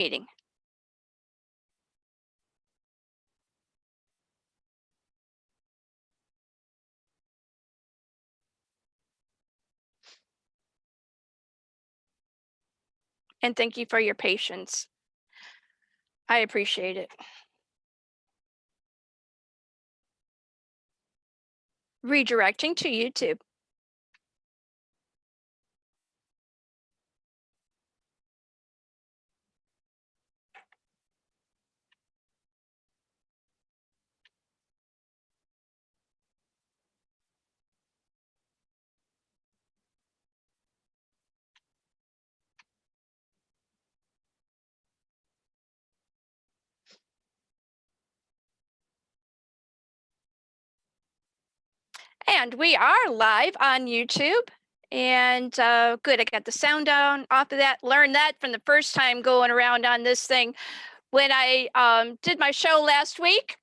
meeting. And thank you for your patience. I appreciate it. Redirecting to YouTube. And we are live on YouTube. And good, I got the sound down off of that. Learned that from the first time going around on this thing. When I did my show last week,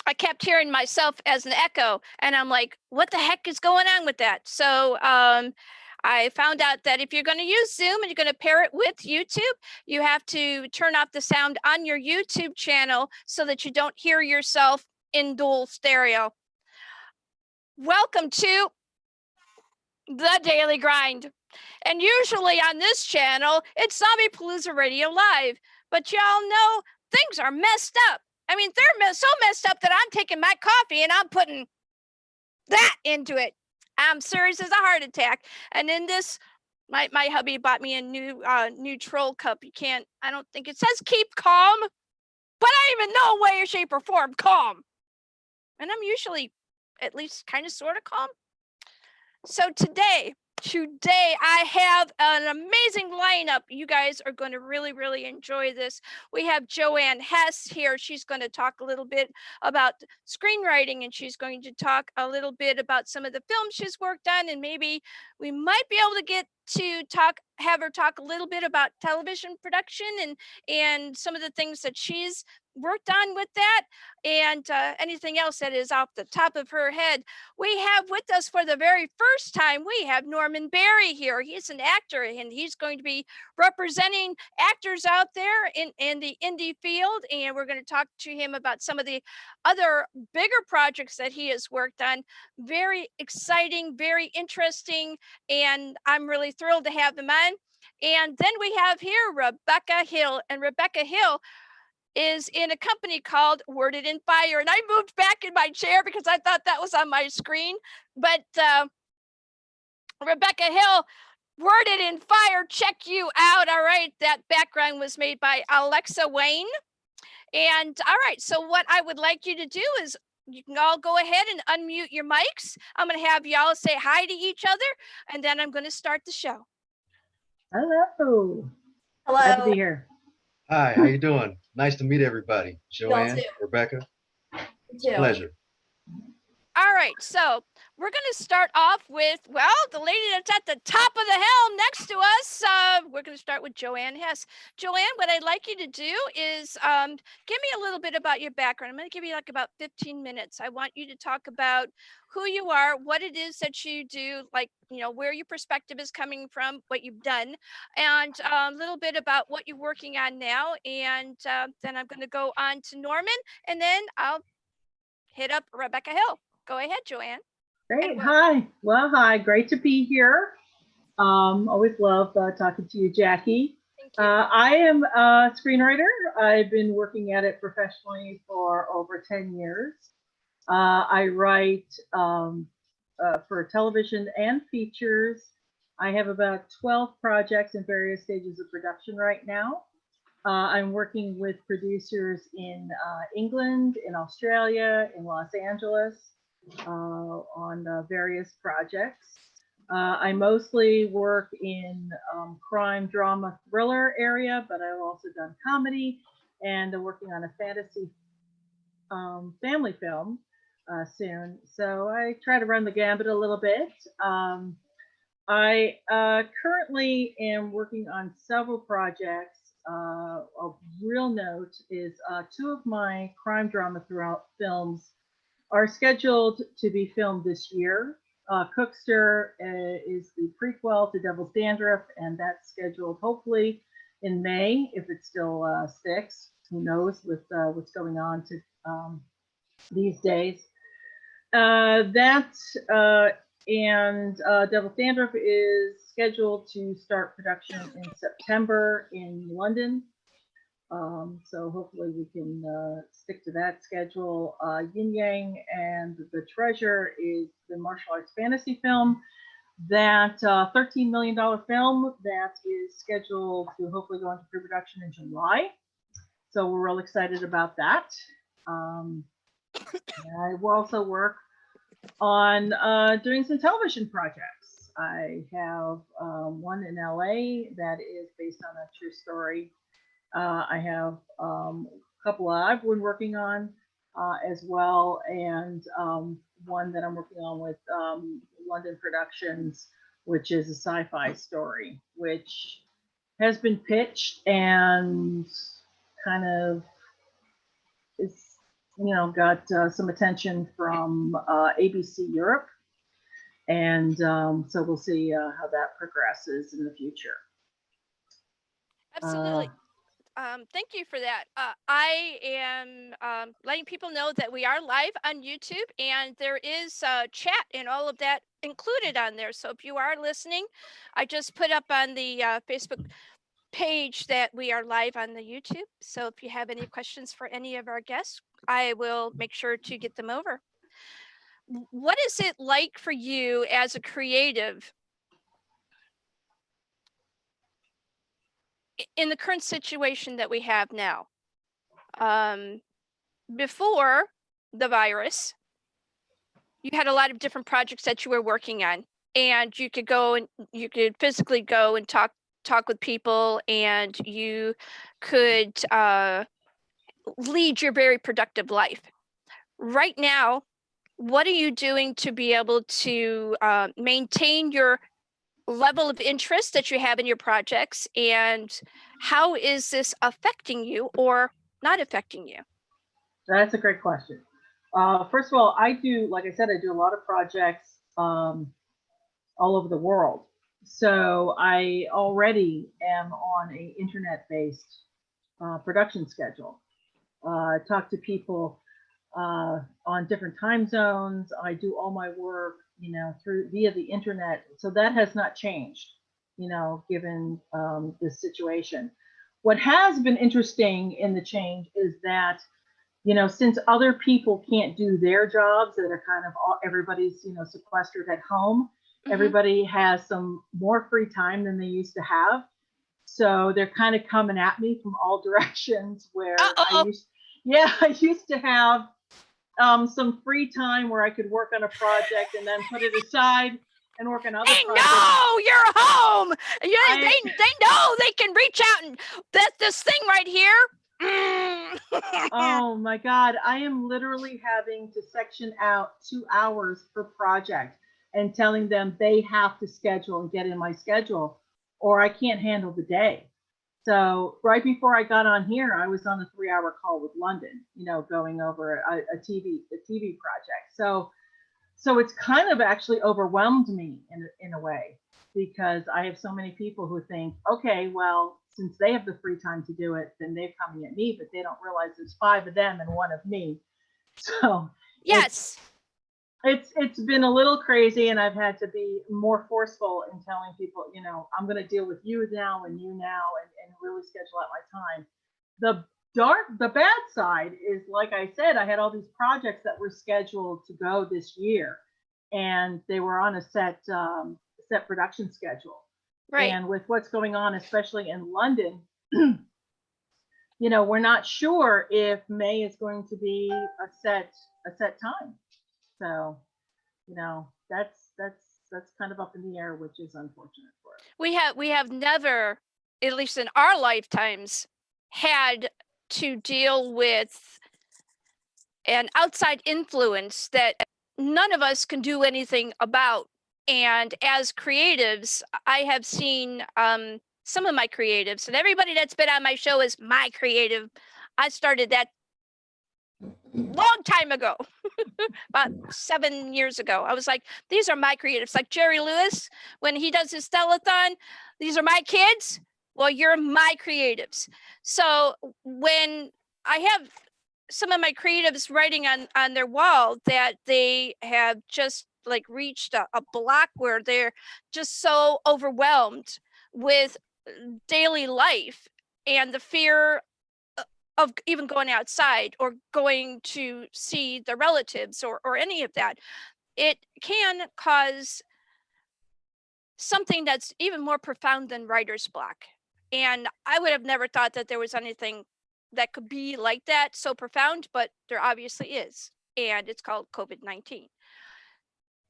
I kept hearing myself as an echo, and I'm like, what the heck is going on with that? So I found out that if you're going to use Zoom and you're going to pair it with YouTube, you have to turn off the sound on your YouTube channel so that you don't hear yourself in dual stereo. Welcome to the Daily Grind. And usually on this channel, it's Zombie Palooza Radio Live. But y'all know things are messed up. I mean, they're so messed up that I'm taking my coffee and I'm putting that into it. I'm serious as a heart attack. And in this, my hubby bought me a new troll cup. You can't, I don't think it says keep calm, but I don't even know way, shape, or form calm. And I'm usually at least kind of sort of calm. So today I have an amazing lineup. You guys are going to really, really enjoy this. We have JoAnn Hess here. She's going to talk a little bit about screenwriting, and she's going to talk a little bit about some of the films she's worked on, and maybe we might be able to have her talk a little bit about television production and some of the things that she's worked on with that, and anything else that is off the top of her head. We have with us for the very first time, we have Norman Barry here. He's an actor, and he's going to be representing actors out there in the indie field, and we're going to talk to him about some of the other bigger projects that he has worked on. Very exciting, very interesting, and I'm really thrilled to have him on. And then we have here Rebecca Hill, and Rebecca Hill is in a company called Worded in Fire. And I moved back in my chair because I thought that was on my screen. But Rebecca Hill, Worded in Fire, check you out. All right, that background was made by Alexa Wayne. And all right, so what I would like you to do is you can all go ahead and unmute your mics. I'm going to have y'all say hi to each other, and then I'm going to start the show. Hello. Hello. Glad to be here. Hi, how you doing? Nice to meet everybody. JoAnn, Rebecca, it's a pleasure. All right, so we're going to start off with, well, the lady that's at the top of the hill next to us. We're going to start with JoAnn Hess. JoAnn, what I'd like you to do is give me a little bit about your background. I'm going to give you like about 15 minutes. I want you to talk about who you are, what it is that you do, like, you know, where your perspective is coming from, what you've done, and a little bit about what you're working on now. And then I'm going to go on to Norman, and then I'll hit up Rebecca Hill. Go ahead, JoAnn. Great. Hi. Well, hi. Great to be here. Always love talking to you, Jackie. Thank you. I am a screenwriter. I've been working at it professionally for over 10 years. I write for television and features. I have about 12 projects in various stages of production right now. I'm working with producers in England, in Australia, in Los Angeles, on various projects. I mostly work in crime, drama, thriller area, but I've also done comedy, and I'm working on a fantasy family film soon. So I try to run the gambit a little bit. I currently am working on several projects. Of real note is 2 of my crime drama films are scheduled to be filmed this year. Cookster is the prequel to Devil's Dandruff, and that's scheduled hopefully in May if it still sticks. Who knows with what's going on these days. And Devil's Dandruff is scheduled to start production in September in London. So hopefully we can stick to that schedule. Yin Yang and the Treasure is the martial arts fantasy film, that $13 million film that is scheduled to hopefully go into pre-production in July. So we're real excited about that. I will also work on doing some television projects. I have one in LA that is based on a true story. I have a couple I've been working on as well, and one that I'm working on with London Productions, which is a sci-fi story, which has been pitched and kind of is, got some attention from ABC Europe. And so we'll see how that progresses in the future. Absolutely. Thank you for that. I am letting people know that we are live on YouTube, and there is chat and all of that included on there. So if you are listening, I just put up on the Facebook page that we are live on the YouTube. So if you have any questions for any of our guests, I will make sure to get them over. What is it like for you as a creative in the current situation that we have now? Before the virus, you had a lot of different projects that you were working on, and you could go and you could physically go and talk with people, and you could lead your very productive life. Right now, what are you doing to be able to maintain your level of interest that you have in your projects, and how is this affecting you or not affecting you? That's a great question. First of all, like I said, I do a lot of projects all over the world. So I already am on an internet-based production schedule. I talk to people on different time zones. I do all my work, via the internet. So that has not changed, given this situation. What has been interesting in the change is that, since other people can't do their jobs, that are kind of everybody's, sequestered at home, everybody has some more free time than they used to have. So they're kind of coming at me from all directions, where I used to have some free time where I could work on a project and then put it aside and work on other projects. No, you're home. They know they can reach out and this thing right here. Oh my God, I am literally having to section out 2 hours per project and telling them they have to schedule and get in my schedule, or I can't handle the day. So right before I got on here, I was on a 3-hour call with London, going over a TV project. So it's kind of actually overwhelmed me in a way, because I have so many people who think, okay, well, since they have the free time to do it, then they're coming at me, but they don't realize there's 5 of them and 1 of me. So yes, it's been a little crazy, and I've had to be more forceful in telling people, I'm going to deal with you now and you now, and really schedule out my time. The bad side is, like I said, I had all these projects that were scheduled to go this year, and they were on a set production schedule. right. And with what's going on, especially in London, we're not sure if May is going to be a set time. So, that's kind of up in the air, which is unfortunate for us. We have never, at least in our lifetimes, had to deal with an outside influence that none of us can do anything about. And as creatives, I have seen some of my creatives, and everybody that's been on my show is my creative. I started that long time ago, about 7 years ago. I was like, these are my creatives. Like Jerry Lewis, when he does his telethon, these are my kids. Well, you're my creatives. So when I have some of my creatives writing on their wall that they have just like reached a block where they're just so overwhelmed with daily life and the fear of even going outside or going to see their relatives or any of that, it can cause something that's even more profound than writer's block. And I would have never thought that there was anything that could be like that, so profound, but there obviously is. And it's called COVID-19. There's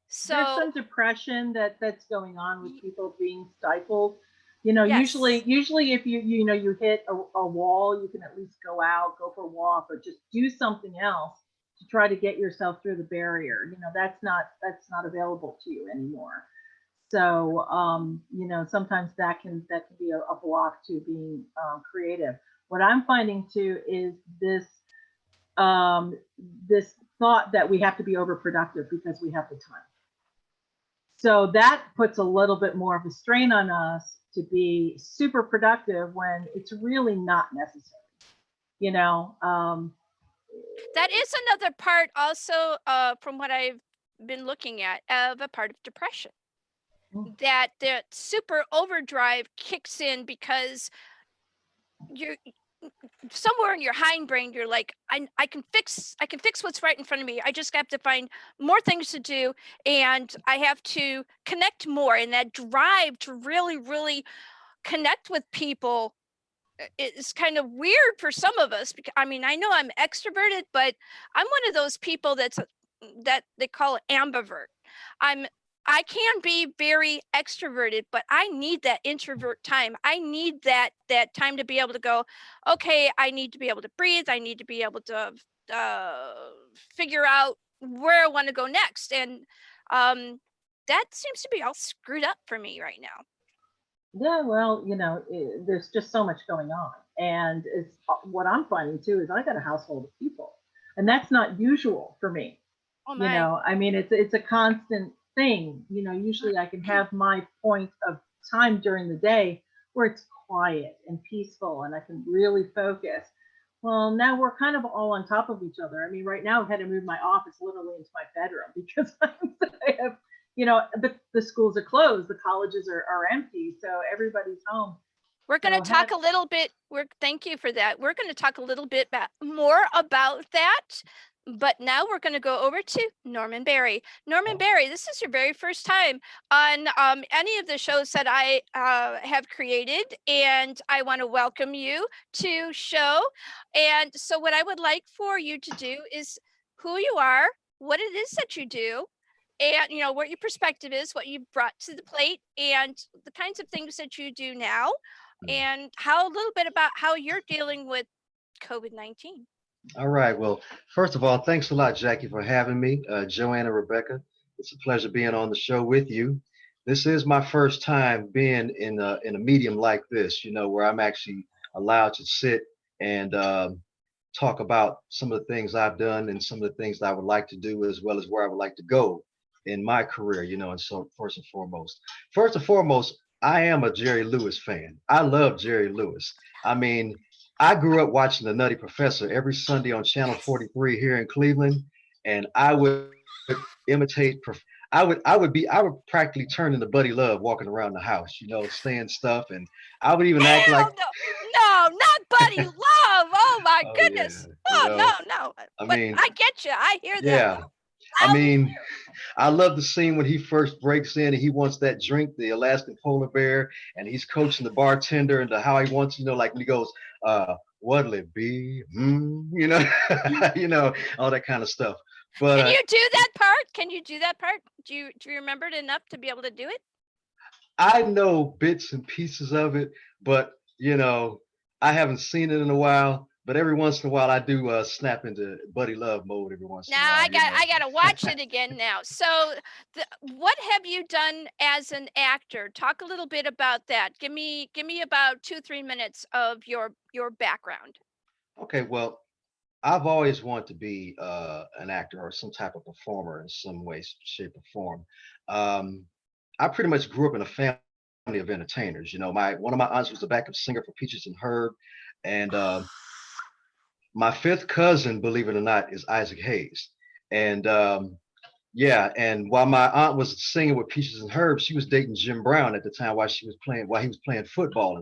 So, some depression that's going on with people being stifled. yes, Usually if you hit a wall, you can at least go out, go for a walk, or just do something else to try to get yourself through the barrier. That's not available to you anymore. So sometimes that can be a block to being creative. What I'm finding too is um, this thought that we have to be overproductive because we have the time. So that puts a little bit more of a strain on us to be super productive when it's really not necessary. You know, that is another part also from what I've been looking at of a part of depression. That super overdrive kicks in because you're somewhere in your hindbrain you're like, I can fix what's right in front of me. I just have to find more things to do, and I have to connect more, and that drive to really connect with people is kind of weird for some of us, because I mean, I know I'm extroverted, but I'm one of those people that they call it ambivert. I'm I can be very extroverted, but I need that introvert time. I need that time to be able to go, okay, I need to be able to breathe. I need to be able to uh, figure out where I want to go next. And that seems to be all screwed up for me right now. yeah, well, there's just so much going on, and it's what I'm finding too is I got a household of people, and that's not usual for me. Oh my. I mean, it's a constant thing. Usually I can have my point of time during the day where it's quiet and peaceful and I can really focus. Well, now we're kind of all on top of each other. I mean, right now I've had to move my office literally into my bedroom because I have, the schools are closed, the colleges are empty, so everybody's home. We're going to So talk a little bit. Thank you for that. We're going to talk a little bit more about that. But now we're going to go over to Norman Berry. Norman Berry, this is your very first time on any of the shows that I have created, and I want to welcome you to show. And so what I would like for you to do is who you are, what it is that you do, and what your perspective is, what you've brought to the plate, and the kinds of things that you do now, and how a little bit about how you're dealing with COVID-19. All right. Well, first of all, thanks a lot, Jackie, for having me. JoAnn and Rebecca, it's a pleasure being on the show with you. This is my first time being in a medium like this, where I'm actually allowed to sit and talk about some of the things I've done and some of the things that I would like to do, as well as where I would like to go in my career, and so first and foremost, I am a Jerry Lewis fan. I love Jerry Lewis. I mean, I grew up watching The Nutty Professor every Sunday on Channel 43 here in Cleveland, and I would imitate. I would practically turn into Buddy Love walking around the house, saying stuff, and I would even act like. Hell no, not Buddy Love. Oh my Oh yeah, goodness. Oh no. I But mean, I get you. I hear that. yeah. I mean, I love the scene when he first breaks in and he wants that drink, the Alaskan polar bear, and he's coaching the bartender into how he wants, like when he goes, what'll it be? All that kind of stuff. But Can you do that part? Can you do that part? Do you remember it enough to be able to do it? I know bits and pieces of it, but I haven't seen it in a while. But every once in a while, I do snap into Buddy Love mode every once in a Now while. I got to watch it again now. So, what have you done as an actor? Talk a little bit about that. Give me about 2-3 minutes of your background. Okay, well, I've always wanted to be an actor or some type of performer in some way, shape, or form. I pretty much grew up in a family of entertainers. You know, my one of my aunts was the backup singer for Peaches and Herb, and my fifth cousin, believe it or not, is Isaac Hayes. And yeah, and while my aunt was singing with Peaches and Herb, she was dating Jim Brown at the time while he was playing football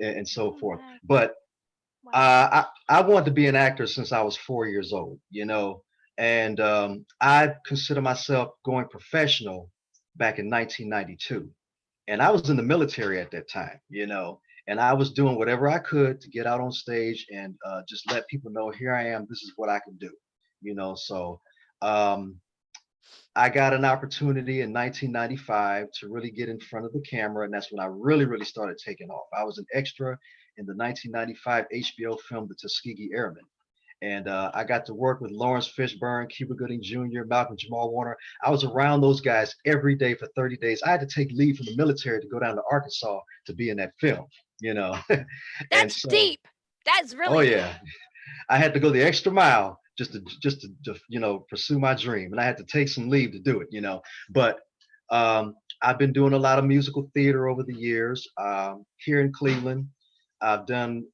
and so Oh forth. my, But wow. I wanted to be an actor since I was 4 years old, you know, and I consider myself going professional back in 1992. And I was in the military at that time, you know, and I was doing whatever I could to get out on stage and just let people know, here I am, this is what I can do, you know. So um, I got an opportunity in 1995 to really get in front of the camera, and that's when I really, really started taking off. I was an extra in the 1995 HBO film The Tuskegee Airmen. And I got to work with Lawrence Fishburne, Cuba Gooding Jr., Malcolm Jamal Warner. I was around those guys every day for 30 days. I had to take leave from the military to go down to Arkansas to be in that film, you know. And That's so, deep. That's oh really deep. yeah, I had to go the extra mile just to you know, pursue my dream, and I had to take some leave to do it, you know. But I've been doing a lot of musical theater over the years here in Cleveland. I've done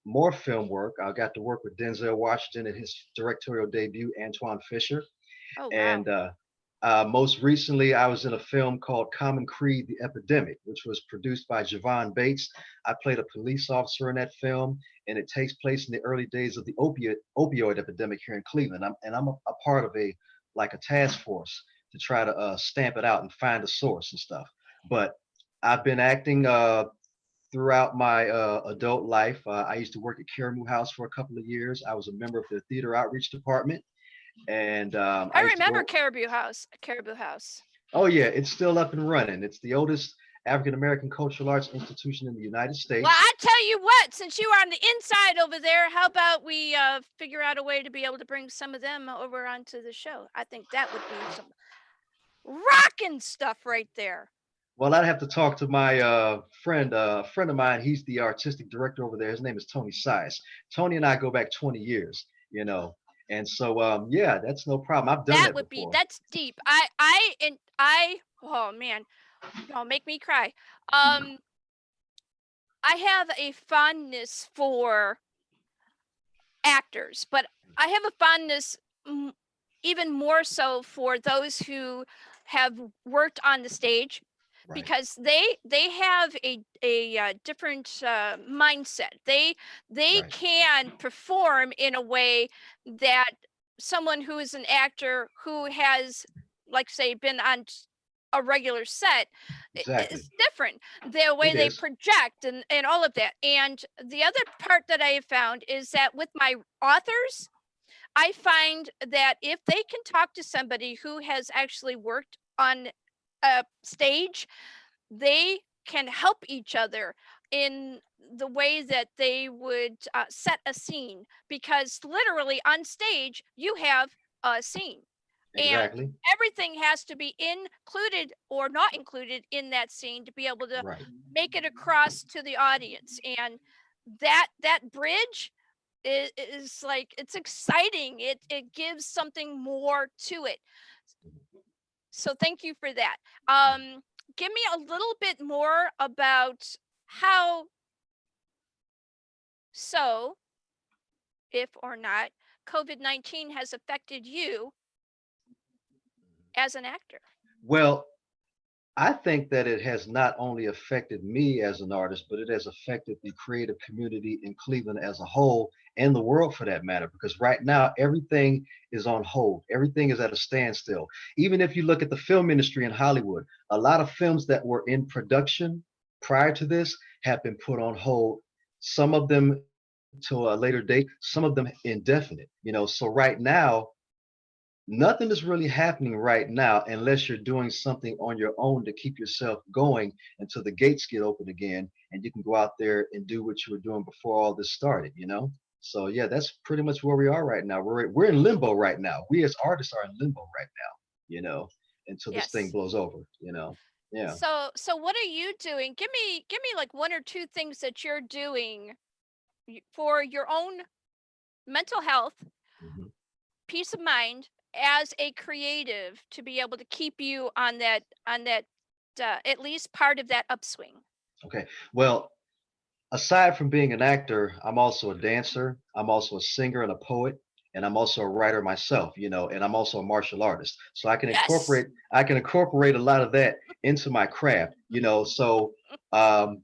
more film work. I got to work with Denzel Washington in his directorial debut, Antoine Fisher. Oh wow. And most recently, I was in a film called Common Creed: The Epidemic, which was produced by JoAnn Bates. I played a police officer in that film, and it takes place in the early days of the opioid epidemic here in Cleveland. I'm a part of a task force to try to stamp it out and find the source and stuff. But I've been acting throughout my adult life. I used to work at Caribou House for a couple of years. I was a member of the theater outreach department, and I I used to remember go. Caribou House. Caribou House. Oh yeah, it's still up and running. It's the oldest African American cultural arts institution in the United Well, States. I tell you what, since you are on the inside over there, how about we figure out a way to be able to bring some of them over onto the show? I think that would be some rocking stuff right there. Well, I'd have to talk to my friend of mine. He's the artistic director over there. His name is Tony Size. Tony and I go back 20 years, you know, and so yeah, that's no problem. I've done That that would be before. that's deep. I oh man, don't make me cry. I have a fondness for actors, but I have a fondness even more so for those who have worked on the stage Right, because they have a different mindset. They right, can perform in a way that someone who is an actor who has, like say, been on a regular set exactly. is different. The way It they is. project and all of that. And the other part that I have found is that with my authors, I find that if they can talk to somebody who has actually worked on a stage, they can help each other in the way that they would set a scene, because literally on stage you have a scene and Exactly. everything has to be included or not included in that scene to be able to Right. make it across to the audience. And that bridge is like, it's exciting. It gives something more to it. So thank you for that. Give me a little bit more about how, so if or not, COVID-19 has affected you as an actor. Well, I think that it has not only affected me as an artist, but it has affected the creative community in Cleveland as a whole and the world for that matter. Because right now, everything is on hold, everything is at a standstill. Even if you look at the film industry in Hollywood, a lot of films that were in production prior to this have been put on hold. Some of them to a later date, some of them indefinite. You know, so right now, nothing is really happening right now unless you're doing something on your own to keep yourself going until the gates get open again and you can go out there and do what you were doing before all this started, you know? So yeah, that's pretty much where we are right now. We're in limbo right now. We as artists are in limbo right now, you know, until this thing Yes. blows over, you know. Yeah. So what are you doing? Give me like one or two things that you're doing for your own mental health, Mhm. peace of mind as a creative to be able to keep you on that at least part of that upswing? Okay. Well, aside from being an actor, I'm also a dancer. I'm also a singer and a poet, and I'm also a writer myself, and I'm also a martial artist. So Yes. I can incorporate a lot of that into my craft. So um,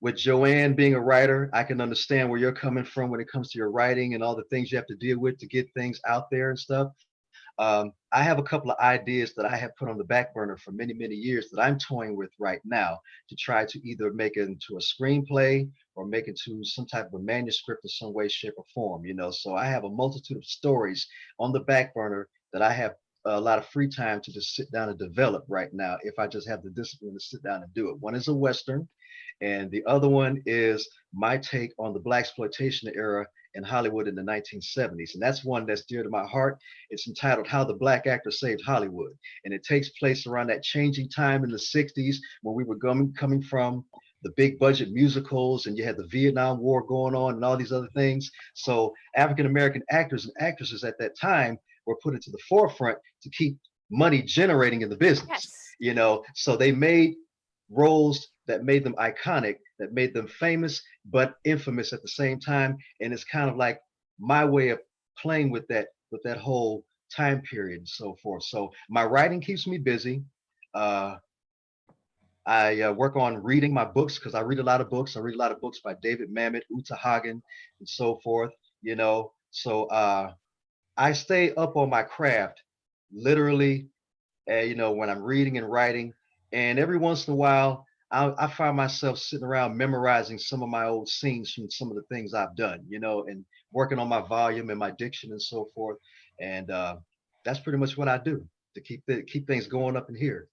with JoAnn being a writer, I can understand where you're coming from when it comes to your writing and all the things you have to deal with to get things out there and stuff. I have a couple of ideas that I have put on the back burner for many, many years that I'm toying with right now to try to either make it into a screenplay or make it to some type of a manuscript in some way, shape, or form. So I have a multitude of stories on the back burner that I have a lot of free time to just sit down and develop right now if I just have the discipline to sit down and do it. One is a Western, and the other one is my take on the Black exploitation era in Hollywood in the 1970s. And that's one that's dear to my heart. It's entitled How the Black Actor Saved Hollywood. And it takes place around that changing time in the 60s when we were coming from the big budget musicals and you had the Vietnam War going on and all these other things. So African American actors and actresses at that time were put into the forefront to keep money generating in the business. Yes. So they made roles that made them iconic, that made them famous, but infamous at the same time. And it's kind of like my way of playing with that whole time period and so forth. So my writing keeps me busy. Uh, I work on reading my books because I read a lot of books. I read a lot of books by David Mamet, Uta Hagen, and so forth. So I stay up on my craft literally, when I'm reading and writing. And every once in a while, I find myself sitting around memorizing some of my old scenes from some of the things I've done, and working on my volume and my diction and so forth. And that's pretty much what I do to keep things going up in here.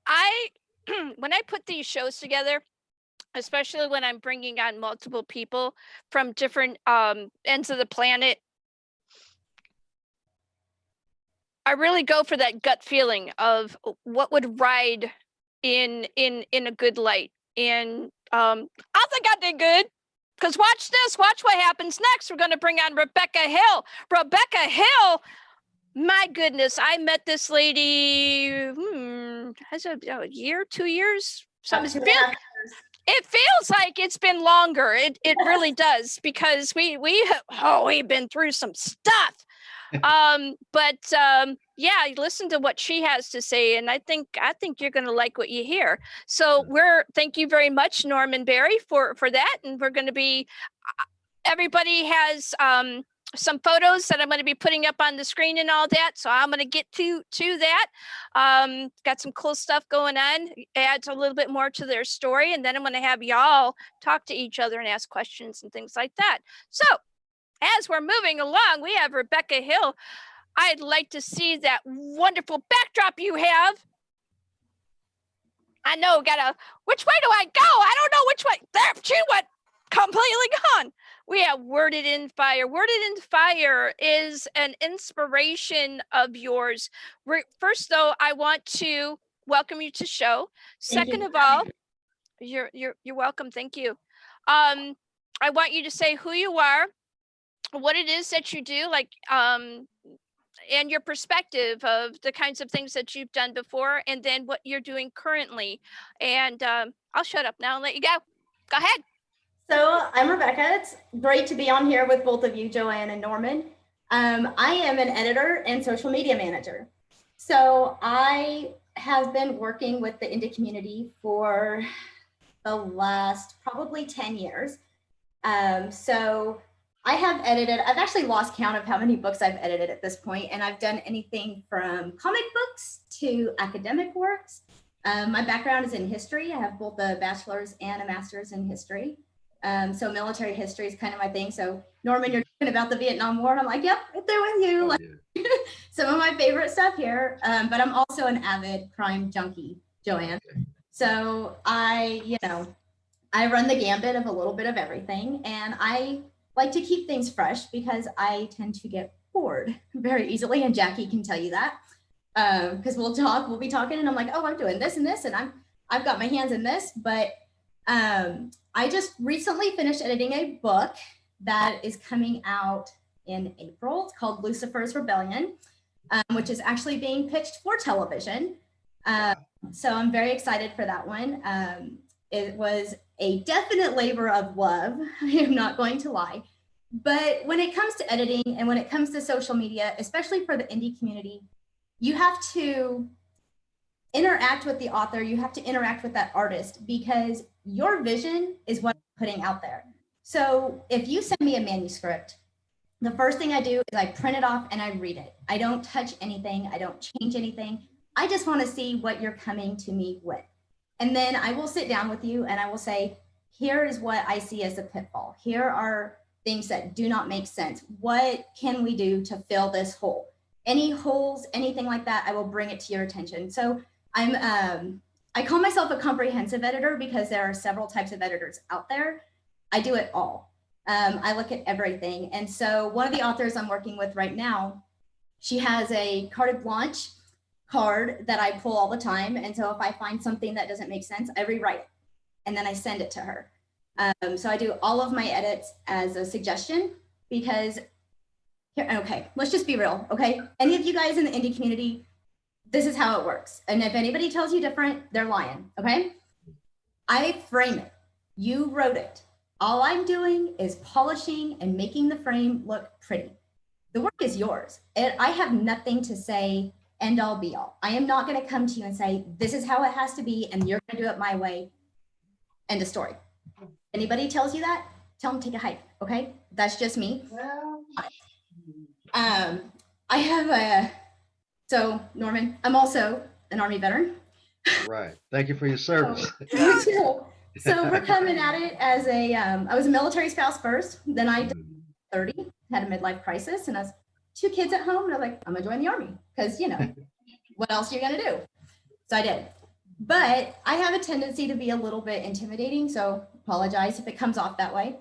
I when I put these shows together, especially when I'm bringing on multiple people from different ends of the planet, I really go for that gut feeling of what would ride in a good light. And I think I did good. Because watch this, watch what happens next. We're going to bring on Rebecca Hill. Rebecca Hill, my goodness, I met this lady, has it a year, 2 years? It feels like it's been longer. It really does, because we've been through some stuff. Yeah, listen to what she has to say, and I think you're going to like what you hear. So thank you very much, Norman Berry, for that, and we're going to be. Everybody has some photos that I'm going to be putting up on the screen and all that. So I'm going to get to that. Got some cool stuff going on. Adds a little bit more to their story, and then I'm going to have y'all talk to each other and ask questions and things like that. So as we're moving along, we have Rebecca Hill. I'd like to see that wonderful backdrop you have. I know, which way do I go? I don't know which way. There, she went completely gone. We have Worded in Fire. Worded in Fire is an inspiration of yours. First, though, I want to welcome you to show. Second of all, you're welcome. Thank you. I want you to say who you are, what it is that you do, and your perspective of the kinds of things that you've done before, and then what you're doing currently. And I'll shut up now and let you go. Go ahead. So I'm Rebecca. It's great to be on here with both of you, JoAnn and Norman. I am an editor and social media manager. So I have been working with the indie community for the last probably 10 years. So I have I've actually lost count of how many books I've edited at this point, and I've done anything from comic books to academic works. My background is in history. I have both a bachelor's and a master's in history. So military history is kind of my thing. So Norman, you're talking about the Vietnam War, and I'm like, yep, right there with you. Oh, yeah. Some of my favorite stuff here, but I'm also an avid crime junkie, JoAnn. Okay. So I run the gambit of a little bit of everything, and I like to keep things fresh because I tend to get bored very easily, and Jackie can tell you that. Because we'll be talking, and I'm like, oh, I'm doing this and this, and I've got my hands in this, but I just recently finished editing a book that is coming out in April. It's called Lucifer's Rebellion, which is actually being pitched for television. So I'm very excited for that one. It was a definite labor of love. I am not going to lie. But when it comes to editing and when it comes to social media, especially for the indie community, you have to interact with the author. You have to interact with that artist because your vision is what I'm putting out there. So if you send me a manuscript, the first thing I do is I print it off and I read it. I don't touch anything. I don't change anything. I just want to see what you're coming to me with. And then I will sit down with you and I will say, here is what I see as a pitfall. Here are things that do not make sense. What can we do to fill this hole? Any holes, anything like that, I will bring it to your attention. So I call myself a comprehensive editor because there are several types of editors out there. I do it all. I look at everything. And so one of the authors I'm working with right now, she has a carte blanche card that I pull all the time. And so if I find something that doesn't make sense, I rewrite it and then I send it to her. So I do all of my edits as a suggestion because, okay, let's just be real, okay? Any of you guys in the indie community, this is how it works. And if anybody tells you different, they're lying, okay? I frame it. You wrote it. All I'm doing is polishing and making the frame look pretty. The work is yours. And I have nothing to say end all be all. I am not going to come to you and say, this is how it has to be, and you're going to do it my way. End of story. Anybody tells you that, tell them to take a hike, okay? That's just me. I have so Norman, I'm also an Army veteran. Right. Thank you for your service. So we're coming at it as I was a military spouse first, then I did 30, had a midlife crisis, and I was 2 kids at home, and I was like, I'm gonna join the Army, because what else are you gonna do? So I did. But I have a tendency to be a little bit intimidating, so apologize if it comes off that way.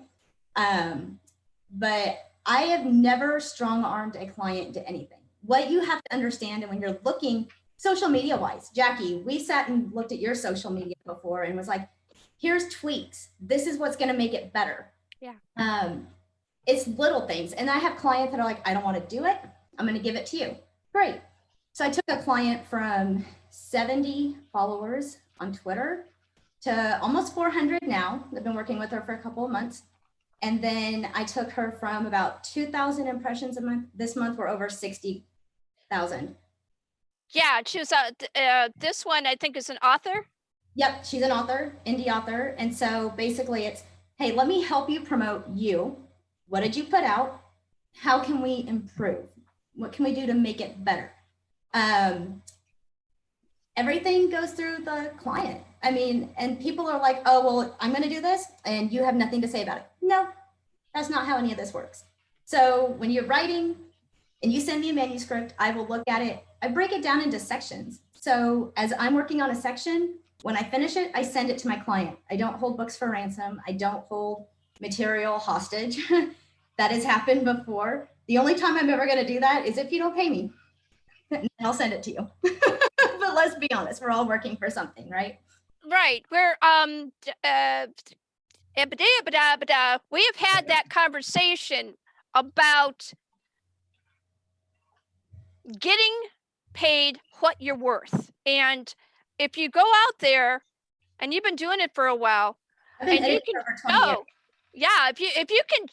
But I have never strong-armed a client into anything. What you have to understand, and when you're looking social media wise, Jackie, we sat and looked at your social media before and was like, here's tweaks. This is what's going to make it better. Yeah. It's little things. And I have clients that are like, I don't want to do it. I'm going to give it to you. Great. So I took a client from 70 followers on Twitter to almost 400 now. I've been working with her for a couple of months. And then I took her from about 2,000 impressions a month. This month we're over 60,000. Yeah, she was this one I think is an author. Yep, she's an author, indie author. And so basically it's, hey, let me help you promote you. What did you put out? How can we improve? What can we do to make it better? Everything goes through the client. I mean, and people are like, oh, well, I'm going to do this and you have nothing to say about it. No, that's not how any of this works. So when you're writing and you send me a manuscript, I will look at it. I break it down into sections. So as I'm working on a section, when I finish it, I send it to my client. I don't hold books for ransom. I don't hold material hostage. That has happened before. The only time I'm ever going to do that is if you don't pay me. I'll send it to you. But let's be honest, we're all working for something, right? Right. We're we have had that conversation about getting paid what you're worth. And if you go out there and you've been doing it for a while, I've been and you editing can for 20 years. yeah, if you can,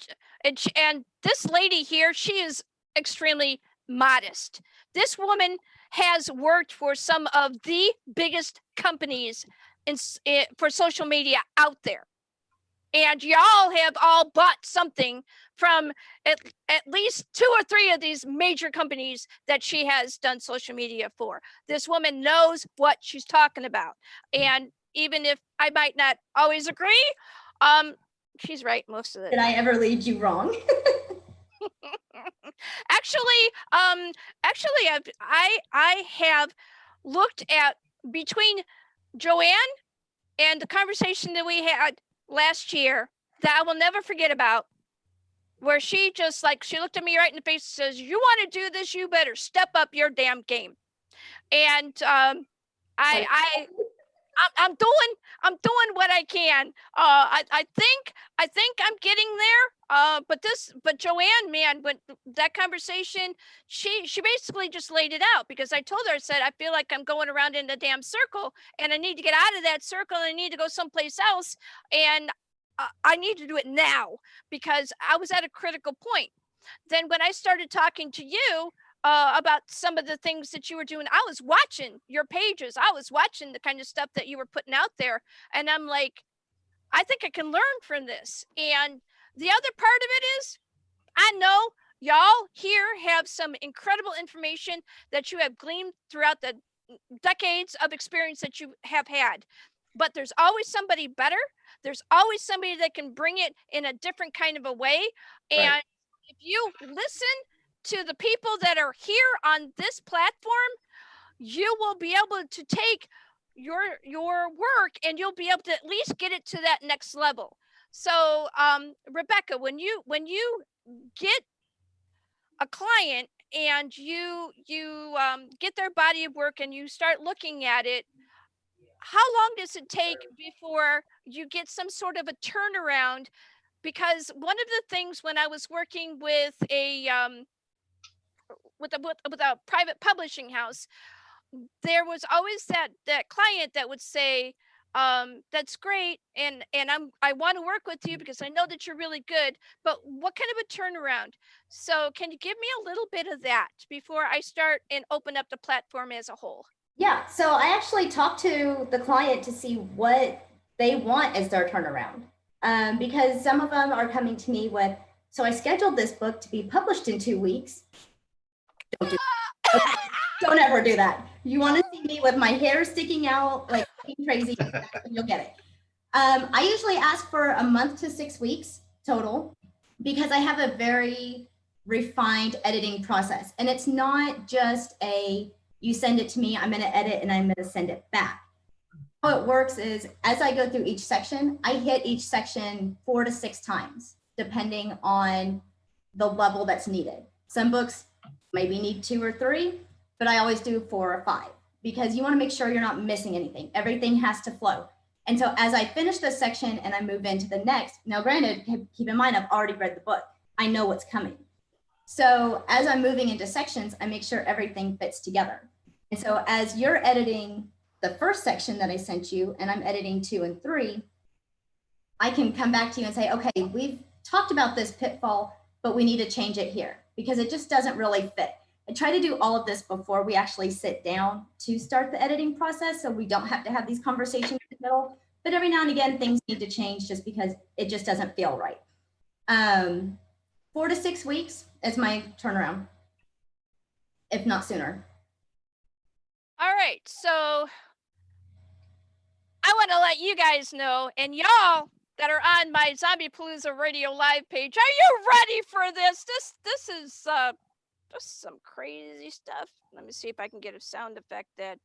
and this lady here, she is extremely modest. This woman has worked for some of the biggest companies for social media out there. And y'all have all bought something from at least 2 or 3 of these major companies that she has done social media for. This woman knows what she's talking about. And even if I might not always agree, she's right most of the Did I ever lead you wrong? Actually, I have looked at between JoAnn and the conversation that we had last year that I will never forget about, where she just she looked at me right in the face and says, you want to do this, you better step up your damn game. And I'm doing what I can. I think I'm getting there. but JoAnn, man, when that conversation, she basically just laid it out, because I told her, I said, I feel like I'm going around in a damn circle, and I need to get out of that circle, and I need to go someplace else, and I need to do it now, because I was at a critical point. Then when I started talking to you about some of the things that you were doing, I was watching your pages. I was watching the kind of stuff that you were putting out there, and I'm like, I think I can learn from this. And the other part of it is, I know y'all here have some incredible information that you have gleaned throughout the decades of experience that you have had. But there's always somebody better. There's always somebody that can bring it in a different kind of a way. And Right. if you listen to the people that are here on this platform, you will be able to take your work, and you'll be able to at least get it to that next level. So Rebecca, when you get a client and you get their body of work and you start looking at it, how long does it take before you get some sort of a turnaround? Because one of the things when I was working with a with a private publishing house, there was always that client that would say, that's great, and I want to work with you because I know that you're really good, but what kind of a turnaround? So can you give me a little bit of that before I start and open up the platform as a whole? Yeah, so I actually talked to the client to see what they want as their turnaround, because some of them are coming to me with, so I scheduled this book to be published in 2 weeks. Don't ever do that. You want to see me with my hair sticking out like crazy, you'll get it. I usually ask for a month to 6 weeks total, because I have a very refined editing process. And it's not just you send it to me, I'm going to edit, and I'm going to send it back. How it works is, as I go through each section, I hit each section 4 to 6 times, depending on the level that's needed. Some books maybe need 2 or 3, but I always do 4 or 5, because you want to make sure you're not missing anything. Everything has to flow. And so as I finish this section and I move into the next, now granted, keep in mind, I've already read the book. I know what's coming. So as I'm moving into sections, I make sure everything fits together. And so as you're editing the first section that I sent you, and I'm editing 2 and 3, I can come back to you and say, okay, we've talked about this pitfall, but we need to change it here because it just doesn't really fit. I try to do all of this before we actually sit down to start the editing process, so we don't have to have these conversations in the middle. But every now and again, things need to change just because it just doesn't feel right. 4 to 6 weeks is my turnaround, if not sooner. All right, so I want to let you guys know, and y'all that are on my Zombie Palooza Radio Live page, are you ready for this? This is just some crazy stuff. Let me see if I can get a sound effect that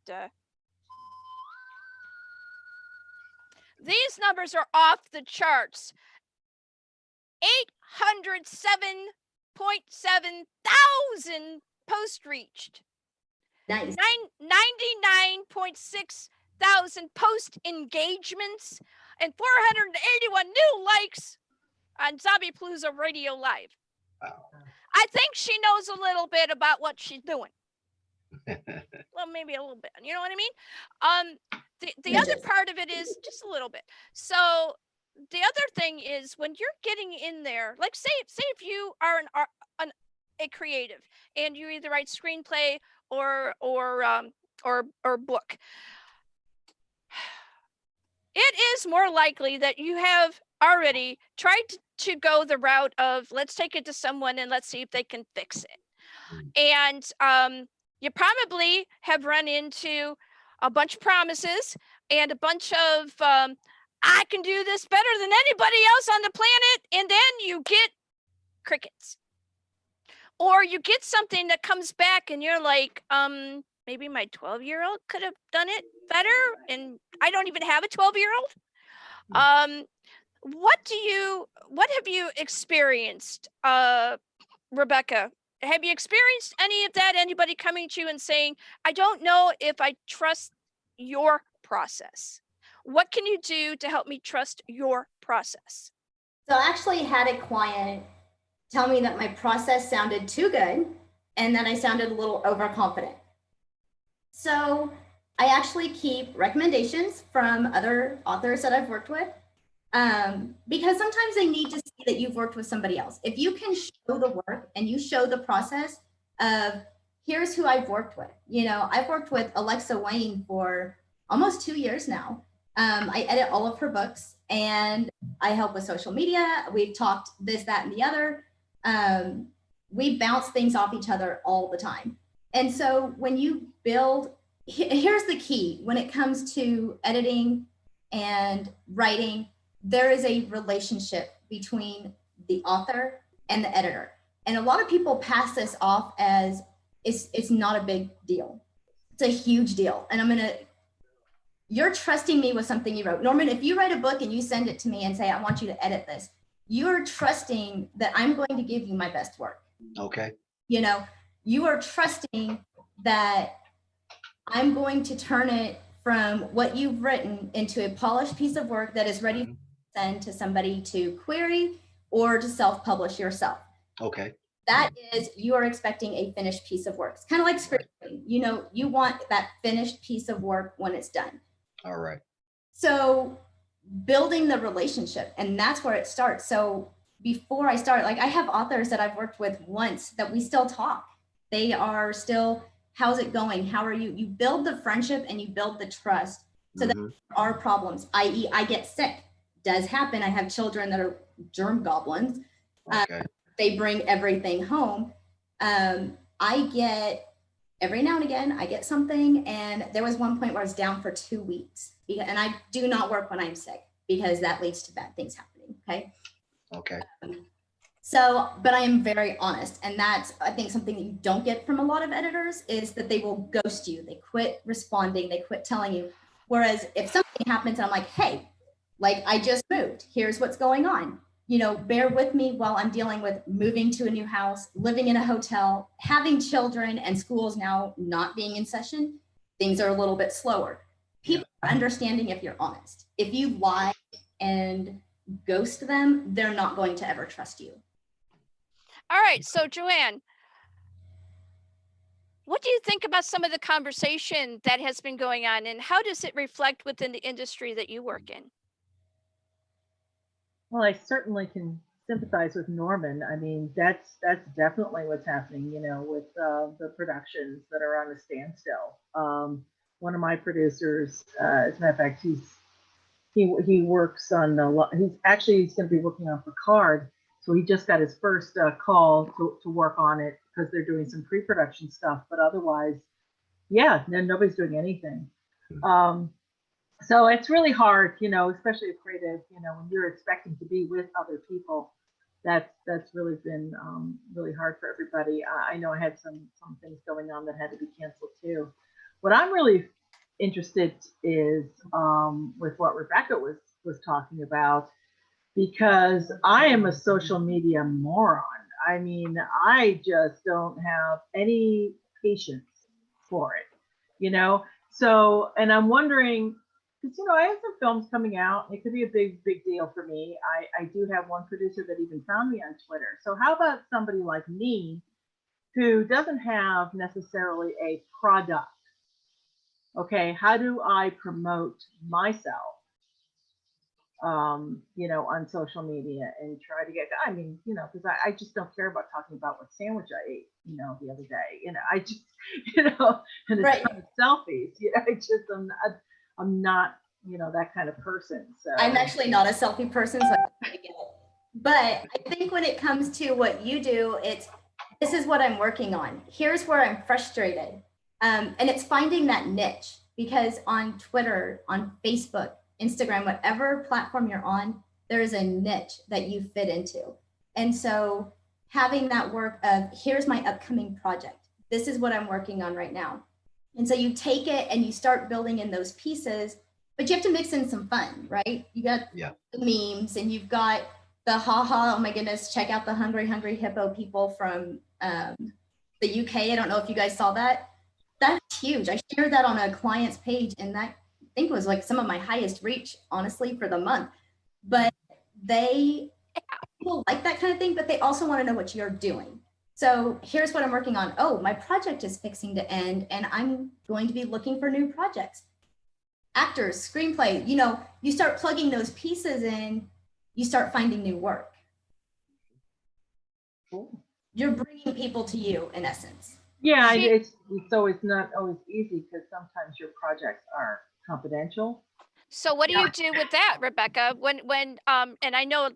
these numbers are off the charts. 807.7 thousand posts reached. Nice. 99.6 thousand post engagements and 481 new likes on Zombie Palooza Radio Live. Wow. I think she knows a little bit about what she's doing. Well, maybe a little bit. You know what I mean? The other part of it is just a little bit. So the other thing is when you're getting in there, like say if you are a creative and you either write screenplay or book, it is more likely that you have already tried to go the route of let's take it to someone and let's see if they can fix it. And you probably have run into a bunch of promises and a bunch of I can do this better than anybody else on the planet, and then you get crickets. Or you get something that comes back and you're like, maybe my 12-year-old could have done it better, and I don't even have a 12-year-old. What have you experienced, Rebecca? Have you experienced any of that? Anybody coming to you and saying, I don't know if I trust your process. What can you do to help me trust your process? So I actually had a client tell me that my process sounded too good and that I sounded a little overconfident. So I actually keep recommendations from other authors that I've worked with, because sometimes they need to see that you've worked with somebody else. If you can show the work and you show the process of here's who I've worked with. You know, I've worked with Alexa Wayne for almost 2 years now. I edit all of her books and I help with social media. We've talked this, that, and the other. We bounce things off each other all the time. And so when you build, here's the key when it comes to editing and writing, there is a relationship between the author and the editor. And a lot of people pass this off as it's not a big deal. It's a huge deal. And you're trusting me with something you wrote. Norman, if you write a book and you send it to me and say, I want you to edit this, you're trusting that I'm going to give you my best work. Okay. You know, you are trusting that I'm going to turn it from what you've written into a polished piece of work that is ready to send to somebody to query or to self-publish yourself. Okay. That is, you are expecting a finished piece of work. It's kind of like screenwriting. You know, you want that finished piece of work when it's done. All right. So building the relationship, and that's where it starts. So before I start, like I have authors that I've worked with once that we still talk. They are still, how's it going? How are you? You build the friendship and you build the trust so that there are problems, i.e. I get sick. Does happen. I have children that are germ goblins. Okay. They bring everything home. I get, every now and again, I get something. And there was one point where I was down for 2 weeks. And I do not work when I'm sick because that leads to bad things happening. Okay. Okay. So, but I am very honest. And that's, I think, something that you don't get from a lot of editors is that they will ghost you. They quit responding. They quit telling you. Whereas if something happens and I'm like, hey, like I just moved, here's what's going on. You know, bear with me while I'm dealing with moving to a new house, living in a hotel, having children and schools now not being in session. Things are a little bit slower. People are understanding if you're honest. If you lie and ghost them, they're not going to ever trust you. All right. So JoAnn, what do you think about some of the conversation that has been going on and how does it reflect within the industry that you work in? Well, I certainly can sympathize with Norman. I mean, that's definitely what's happening, you know, with the productions that are on a standstill. One of my producers, as a matter of fact, he works on he's going to be working on Picard, so he just got his first call to work on it because they're doing some pre-production stuff, but otherwise, yeah, nobody's doing anything. So it's really hard, you know, especially a creative, you know, when you're expecting to be with other people. That's really been really hard for everybody. I know I had some things going on that had to be canceled too. What I'm really interested is with what Rebecca was talking about, because I am a social media moron. I mean, I just don't have any patience for it, you know. So, and I'm wondering, because, you know, I have some films coming out. It could be a big deal for me. I do have one producer that even found me on Twitter. So how about somebody like me who doesn't have necessarily a product? Okay, how do I promote myself, you know, on social media and try to get, I mean, you know, because I just don't care about talking about what sandwich I ate, you know, the other day. You know, I just, you know, and it's kind of selfies. You know, I'm not, you know, that kind of person. So I'm actually not a selfie person, so I try to get it. But I think when it comes to what you do, this is what I'm working on. Here's where I'm frustrated. And it's finding that niche, because on Twitter, on Facebook, Instagram, whatever platform you're on, there is a niche that you fit into. And so having that work of, here's my upcoming project. This is what I'm working on right now. And so you take it and you start building in those pieces, but you have to mix in some fun, right? You got the memes and you've got the haha, oh my goodness, check out the hungry hippo people from the UK. I don't know if you guys saw that. That's huge. I shared that on a client's page, and that, I think, was like some of my highest reach, honestly, for the month. But they People like that kind of thing, but they also want to know what you're doing. So here's what I'm working on. Oh, my project is fixing to end and I'm going to be looking for new projects. Actors, screenplay, you know, you start plugging those pieces in, you start finding new work. Cool. You're bringing people to you in essence. Yeah, She- it's not always easy because sometimes your projects are confidential. So what do you do with that, Rebecca? When and I know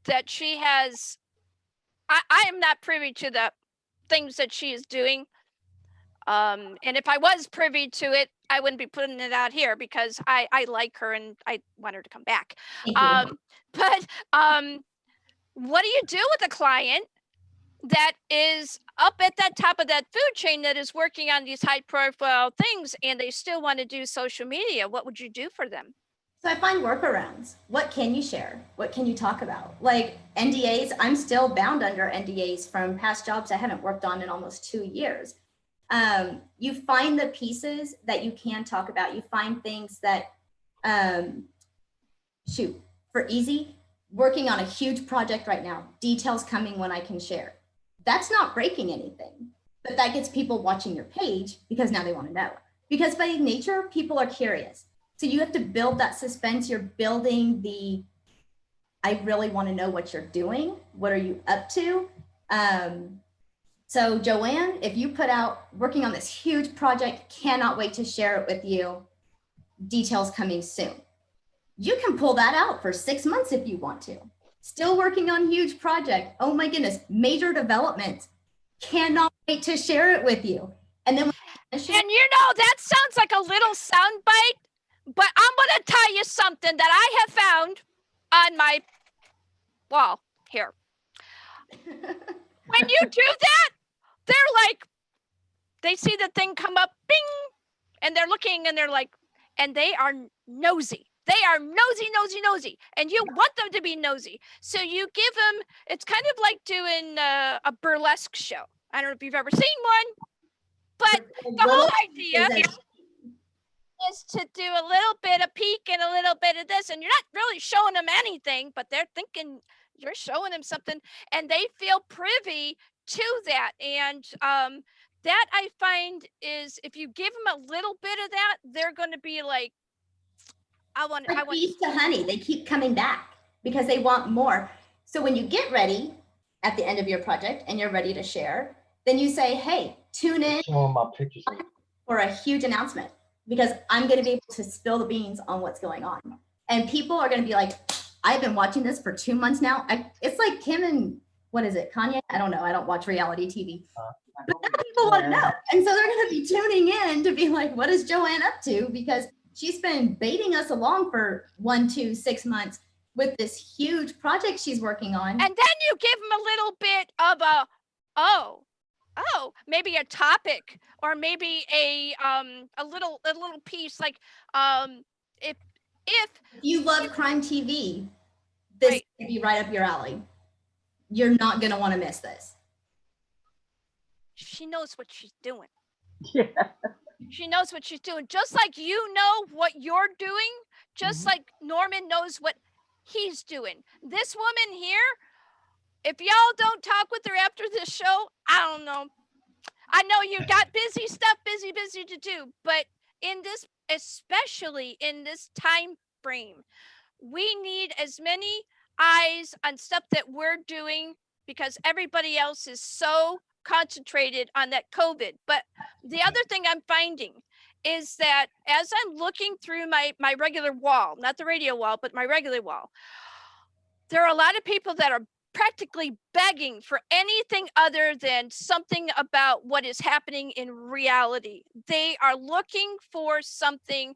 that she has, I am not privy to the things that she is doing. And if I was privy to it, I wouldn't be putting it out here because I like her and I want her to come back. Thank you. But what do you do with a client that is up at that top of that food chain that is working on these high profile things and they still want to do social media? What would you do for them? So I find workarounds. What can you share? What can you talk about? Like NDAs, I'm still bound under NDAs from past jobs I haven't worked on in almost 2 years. You find the pieces that you can talk about. You find things that, for easy, working on a huge project right now, details coming when I can share. That's not breaking anything, but that gets people watching your page because now they want to know. Because by nature, people are curious. So you have to build that suspense. You're building the, I really want to know what you're doing. What are you up to? So JoAnn, if you put out working on this huge project, cannot wait to share it with you. Details coming soon. You can pull that out for 6 months if you want to. Still working on huge project. Oh my goodness, major development. Cannot wait to share it with you. And then and you know, that sounds like a little soundbite, but I'm going to tell you something that I have found on my wall here. When you do that, they're like, they see the thing come up, bing, and they're looking and they're like, and they are nosy. They are nosy, and you want them to be nosy. So you give them, it's kind of like doing a burlesque show. I don't know if you've ever seen one, but the whole idea is to do a little bit of peek and a little bit of this, and you're not really showing them anything, but they're thinking you're showing them something, and they feel privy to that. And that I find is if you give them a little bit of that, they're going to be like, I want bees to honey. They keep coming back because they want more. So when you get ready at the end of your project and you're ready to share, then you say, hey, tune in Showing my pictures. for a huge announcement because I'm going to be able to spill the beans on what's going on. And people are going to be like, I've been watching this for 2 months now. It's like Kim and what is it, Kanye? I don't know. I don't watch reality TV. But now people want to know. And so they're going to be tuning in to be like, what is JoAnn up to? Because she's been baiting us along for 1, 2, 6 months with this huge project she's working on. And then you give them a little bit of a, oh, maybe a topic or maybe a little piece like if you love crime TV, this right. would be right up your alley. You're not going to want to miss this. She knows what she's doing. Yeah. She knows what she's doing. Just like you know what you're doing, just like Norman knows what he's doing. This woman here, if y'all don't talk with her after this show, I don't know. I know you got busy stuff, busy to do, but in this, especially in this time frame, we need as many eyes on stuff that we're doing because everybody else is so concentrated on that COVID. But the other thing I'm finding is that as I'm looking through my regular wall, not the radio wall, but my regular wall, there are a lot of people that are practically begging for anything other than something about what is happening in reality. They are looking for something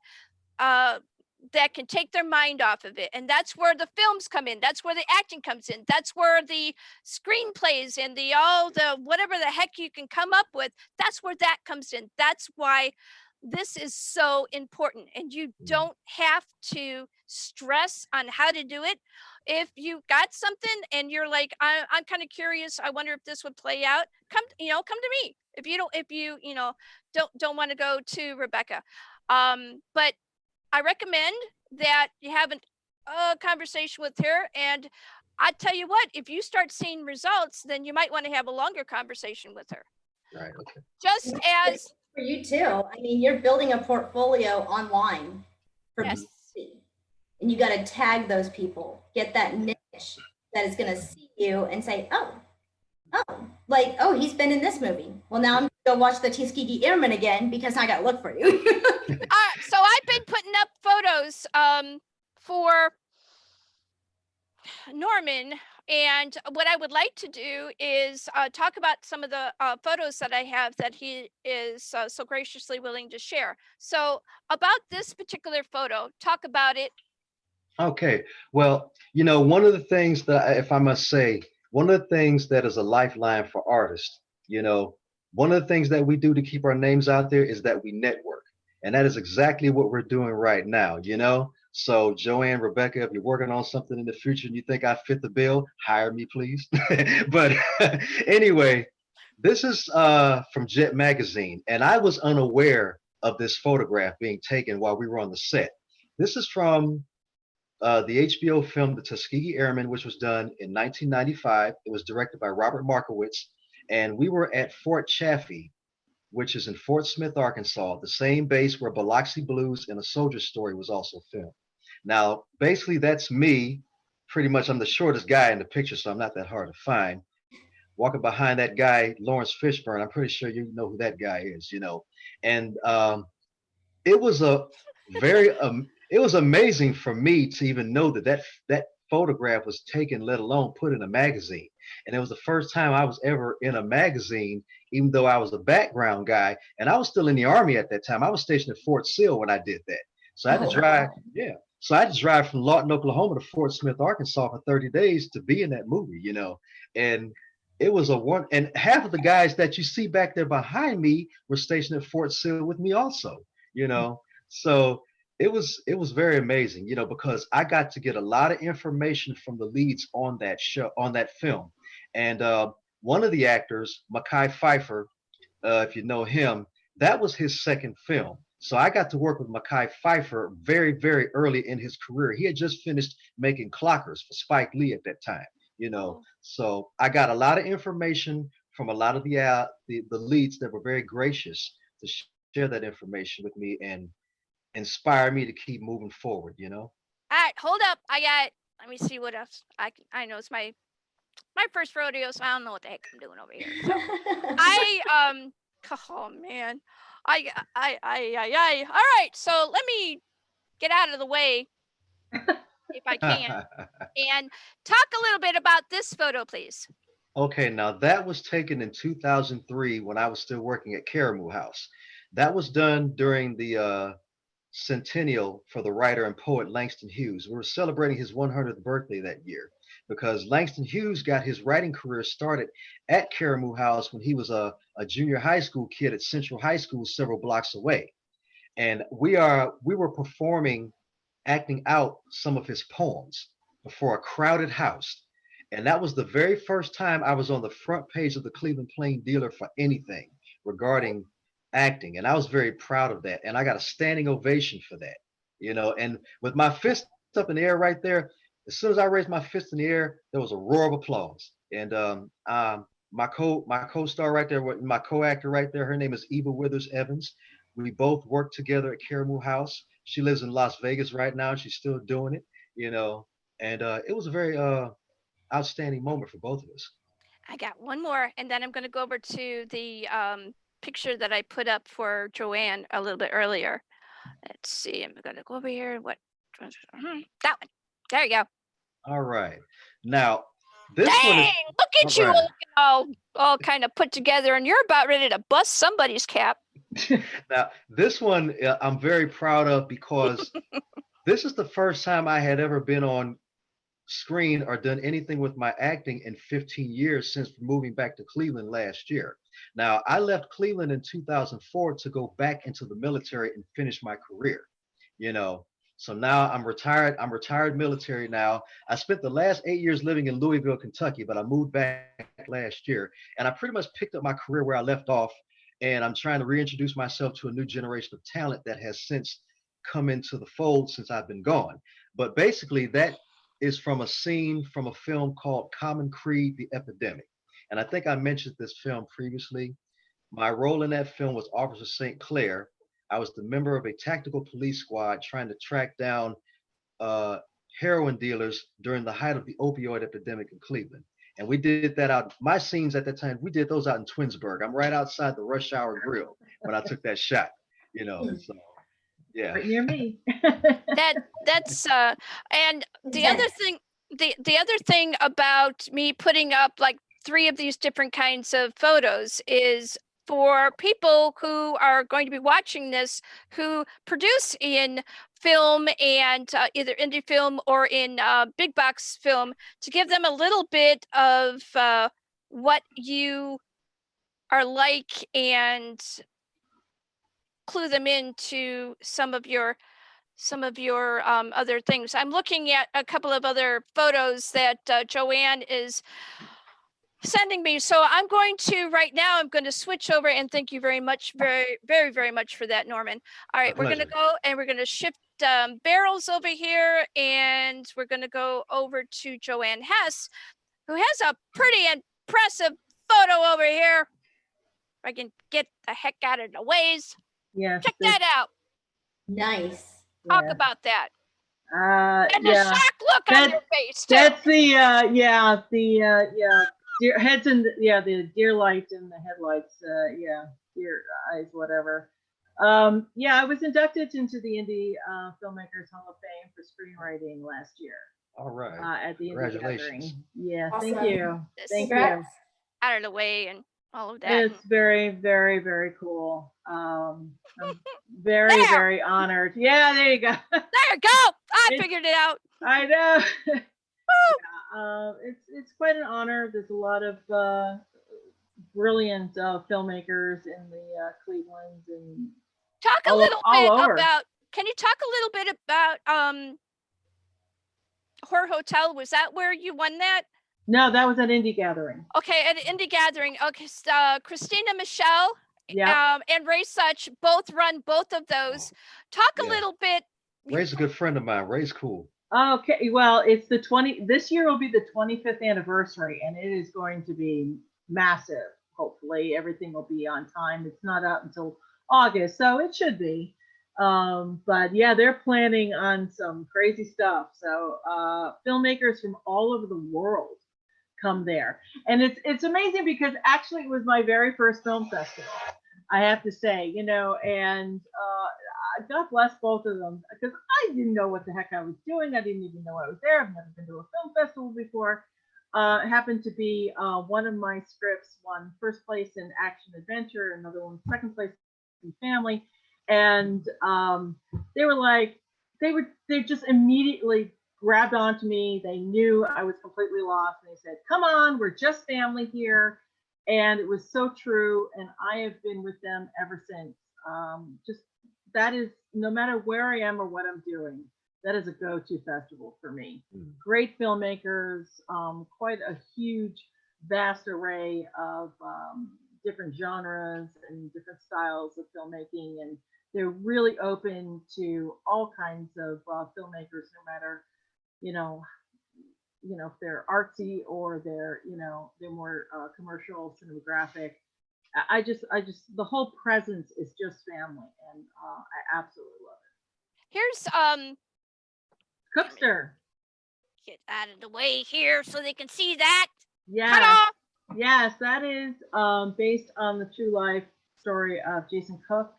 that can take their mind off of it. And that's where the films come in. That's where the acting comes in. That's where the screenplays and all the whatever the heck you can come up with, that's where that comes in. That's why this is so important. And you don't have to stress on how to do it. If you got something and you're like, I'm kind of curious, I wonder if this would play out, come to me. If you don't want to go to Rebecca. But I recommend that you have a conversation with her, and I tell you what, if you start seeing results, then you might want to have a longer conversation with her. Right. Okay. Just as For you too. I mean, you're building a portfolio online for yes, people to see. And you got to tag those people, get that niche that is going to see you and say, like, oh, he's been in this movie. Well, now I'm going to go watch the Tuskegee Airmen again because I got to look for you. so I've been putting up photos for Norman, and what I would like to do is talk about some of the photos that I have that he is so graciously willing to share. So about this particular photo, talk about it. Okay. Well, one of the things that, if I must say, one of the things that is a lifeline for artists, one of the things that we do to keep our names out there is that we network. And that is exactly what we're doing right now. So JoAnn, Rebecca, if you're working on something in the future and you think I fit the bill, hire me, please. But anyway, this is from Jet Magazine, and I was unaware of this photograph being taken while we were on the set. This is from the HBO film The Tuskegee Airmen, which was done in 1995. It was directed by Robert Markowitz, and we were at Fort Chaffee, which is in Fort Smith, Arkansas, the same base where Biloxi Blues and A Soldier's Story was also filmed. Now, basically, that's me. Pretty much, I'm the shortest guy in the picture, so I'm not that hard to find. Walking behind that guy, Lawrence Fishburne, I'm pretty sure you know who that guy is. And it was a very it was amazing for me to even know that photograph was taken, let alone put in a magazine. And it was the first time I was ever in a magazine, even though I was a background guy, and I was still in the Army at that time. I was stationed at Fort Sill when I did that. So I had to drive, yeah. So I had to drive from Lawton, Oklahoma to Fort Smith, Arkansas for 30 days to be in that movie. And it was and half of the guys that you see back there behind me were stationed at Fort Sill with me also. So it was very amazing, because I got to get a lot of information from the leads on that show, on that film. And one of the actors, Mekhi Phifer, if you know him, that was his second film. So I got to work with Mekhi Phifer very, very early in his career. He had just finished making Clockers for Spike Lee at that time. So I got a lot of information from a lot of the leads that were very gracious to share that information with me and inspire me to keep moving forward. All right, hold up. Let me see what else. I know it's my first rodeo, so I don't know what the heck I'm doing over here. So oh man. All right, so let me get out of the way if I can and talk a little bit about this photo, please. Okay, now that was taken in 2003 when I was still working at Caramoo House. That was done during the centennial for the writer and poet Langston Hughes. We were celebrating his 100th birthday that year because Langston Hughes got his writing career started at Caramoo House when he was a junior high school kid at Central High School several blocks away. And we were performing, acting out some of his poems before a crowded house. And that was the very first time I was on the front page of the Cleveland Plain Dealer for anything regarding acting. And I was very proud of that. And I got a standing ovation for that. And with my fist up in the air right there, as soon as I raised my fist in the air, there was a roar of applause. And my co-star right there, my co-actor right there, her name is Eva Withers Evans. We both work together at Caramoo House. She lives in Las Vegas right now. She's still doing it. And it was a very outstanding moment for both of us. I got one more, and then I'm going to go over to the picture that I put up for JoAnn a little bit earlier. Let's see. I'm going to go over here. That one. There you go. All right. Now, this Dang, one is. Look at you looking all kind of put together, and you're about ready to bust somebody's cap. Now, this one I'm very proud of because this is the first time I had ever been on screen or done anything with my acting in 15 years since moving back to Cleveland last year. Now, I left Cleveland in 2004 to go back into the military and finish my career. So now I'm retired. I'm retired military now. I spent the last 8 years living in Louisville, Kentucky, but I moved back last year, and I pretty much picked up my career where I left off. And I'm trying to reintroduce myself to a new generation of talent that has since come into the fold since I've been gone. But basically, that is from a scene from a film called Common Creed, The Epidemic. And I think I mentioned this film previously. My role in that film was Officer St. Clair. I was the member of a tactical police squad trying to track down uh, heroin dealers during the height of the opioid epidemic in Cleveland. And we did that out. My scenes at that time, we did those out in Twinsburg. I'm right outside the Rush Hour Grill when I took that shot. You know, so yeah. Right near me. That's and the other Intense. thing, the other thing about me putting up like 3 of these different kinds of photos is for people who are going to be watching this, who produce in film and either indie film or in big box film, to give them a little bit of what you are like and clue them into some of your other things. I'm looking at a couple of other photos that JoAnn is sending me. So I'm going to, right now, I'm going to switch over, and thank you very much, very much for that, Norman. All right, we're going to go and we're going to shift barrels over here, and we're going to go over to JoAnn Hess, who has a pretty impressive photo over here. If I can get the heck out of the ways. Yes. Check that out. Nice. Talk Yeah. about that. And the Yeah. shocked look on your face, too. That's the deer heads and the deer lights and the headlights. Deer eyes, whatever. I was inducted into the Indie Filmmakers Hall of Fame for screenwriting last year. All right. At the Indie Congratulations. Gathering. Yeah, Awesome. thank you. Thank you. Congrats. Out of the way and all of that. It's very, very, very cool. I'm very, There! very honored. Yeah, there you go. There you go. I It's- figured it out. I know. It's quite an honor. There's a lot of brilliant filmmakers in the Cleveland and Talk a all little bit over. about, can you talk a little bit about Horror Hotel? Was that where you won that? no, that was an Indie Gathering. Okay, at Indie Gathering. Okay, Christina Michelle Yeah. and Ray Such both run both of those. Talk a Yeah. little bit. Ray's a good friend of mine. Ray's cool. Okay, well, it's this year will be the 25th anniversary, and it is going to be massive. Hopefully, everything will be on time. It's not out until August, so it should be. But yeah, they're planning on some crazy stuff. So filmmakers from all over the world come there, and it's amazing because actually it was my very first film festival. I have to say, and God bless both of them, because I didn't know what the heck I was doing. I didn't even know I was there. I've never been to a film festival before. It happened to be one of my scripts won first place in action adventure, another one second place in family, and they were like, they just immediately grabbed onto me. They knew I was completely lost, and they said, "Come on, we're just family here." And it was so true, and I have been with them ever since. Just that is, no matter where I am or what I'm doing, that is a go-to festival for me. Great filmmakers, quite a huge, vast array of different genres and different styles of filmmaking, and they're really open to all kinds of filmmakers, no matter, if they're artsy or they're more commercial, cinematographic. I just the whole presence is just family, and I absolutely love it. Here's Cookster. get out of the way here so they can see that. Yes. Ta-da! Yes, that is based on the true life story of Jason Cook.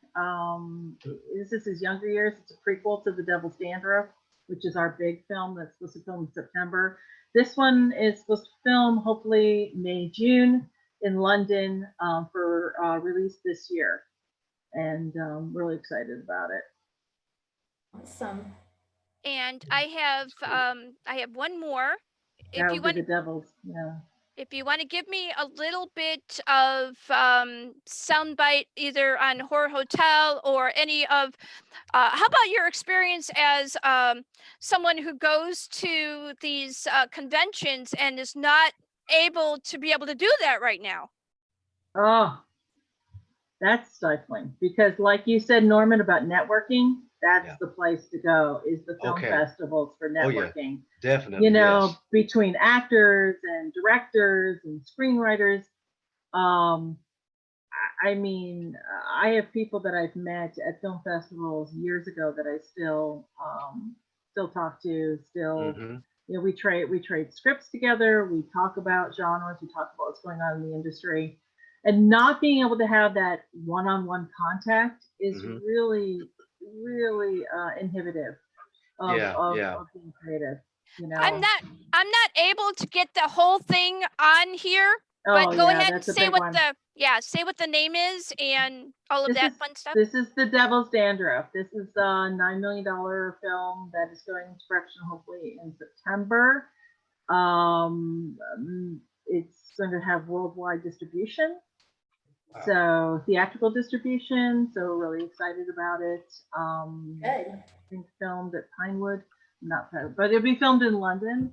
This is his younger years. It's a prequel to The Devil's Dandruff, which is our big film that's supposed to film in September. This one is supposed to film hopefully May, June in London for release this year. And really excited about it. Awesome. And I have one more. That would be The Devil's, If you want to give me a little bit of soundbite, either on Horror Hotel or any of, how about your experience as someone who goes to these conventions and is not able to do that right now? Oh, that's stifling, because like you said, Norman, about networking, That's Yeah. the place to go, is the film Okay. festivals for Oh yeah, networking. definitely. Yes. Between actors and directors and screenwriters. Um, I mean, I have people that I've met at film festivals years ago that I still talk to. Still, Mm-hmm. we trade scripts together. We talk about genres. We talk about what's going on in the industry, and not being able to have that one-on-one contact is Mm-hmm. really inhibitive Yeah. Yeah. of being creative. You I'm know. not able to get the whole thing on here, Oh but go yeah, ahead and that's a say big what one. say what the name is and all of This that is fun stuff. this is the Devil's Dandruff. This is a $9 million film that is going into production hopefully in September. It's going to have worldwide distribution, Wow. so theatrical distribution. So we're really excited about it. Good. I think filmed at Pinewood, not Pinewood, but it'll be filmed in London,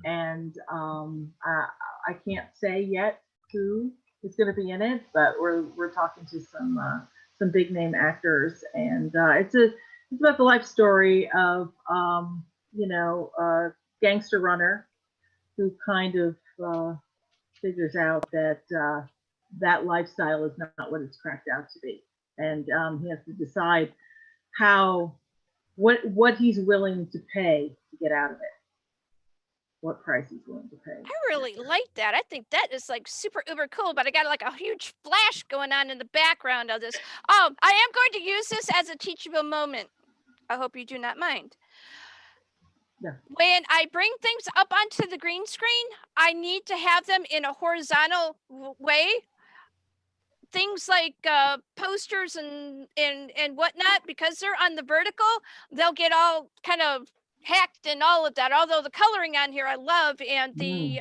and I can't say yet who is going to be in it, but we're talking to some big name actors, and it's about the life story of a gangster runner who kind of figures out that that lifestyle is not what it's cracked out to be, and he has to decide what he's willing to pay to get out of it, what price he's willing to pay. I really like that. I think that is like super uber cool, but I got like a huge flash going on in the background of this. I am going to use this as a teachable moment. I hope you do not mind. Yeah. When I bring things up onto the green screen, I need to have them in a horizontal way. Things like posters and whatnot, because they're on the vertical, they'll get all kind of hacked and all of that. Although the coloring on here I love, and the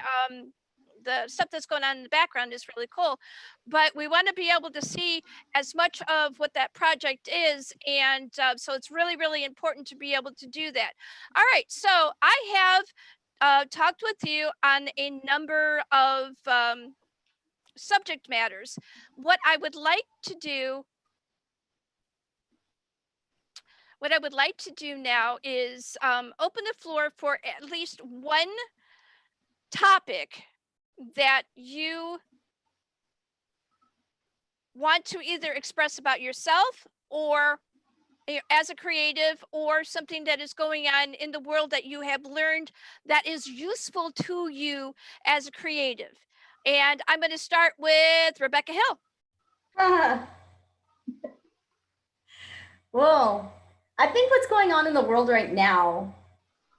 stuff that's going on in the background is really cool. But we want to be able to see as much of what that project is, and so it's really, really important to be able to do that. All right, so I have talked with you on a number of subject matters. What I would like to do now is open the floor for at least one topic that you want to either express about yourself, or as a creative, or something that is going on in the world that you have learned that is useful to you as a creative. And I'm going to start with Rebecca Hill. Well, I think what's going on in the world right now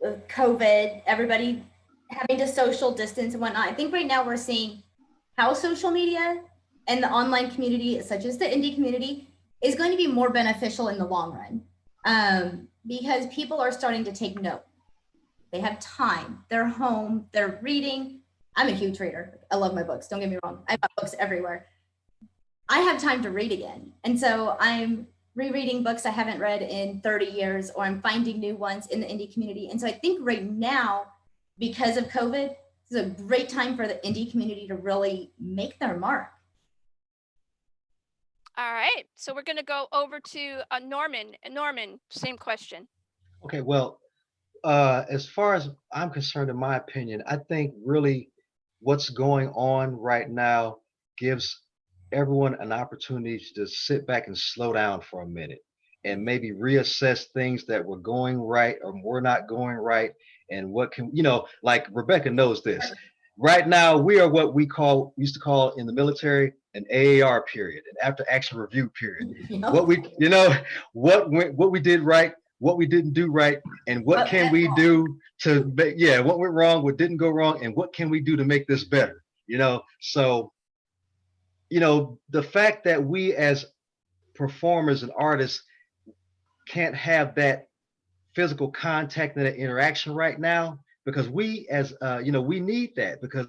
with COVID, everybody having to social distance and whatnot, I think right now we're seeing how social media and the online community, such as the indie community, is going to be more beneficial in the long run, because people are starting to take note. They have time. They're home. They're reading. I'm a huge reader. I love my books. Don't get me wrong. I've got books everywhere. I have time to read again. And so I'm rereading books I haven't read in 30 years, or I'm finding new ones in the indie community. And so I think right now, because of COVID, this is a great time for the indie community to really make their mark. All right, so we're going to go over to Norman. Norman, same question. Okay. Well, as far as I'm concerned, in my opinion, I think really what's going on right now gives everyone an opportunity to sit back and slow down for a minute and maybe reassess things that were going right or were not going right, and what can, like Rebecca knows this. Right now, we are what we used to call in the military an AAR period, an after action review period. What we did right, what we didn't do right, and what can we do to what went wrong, what didn't go wrong, and what can we do to make this better. So the fact that we as performers and artists can't have that physical contact and that interaction right now, because we as we need that, because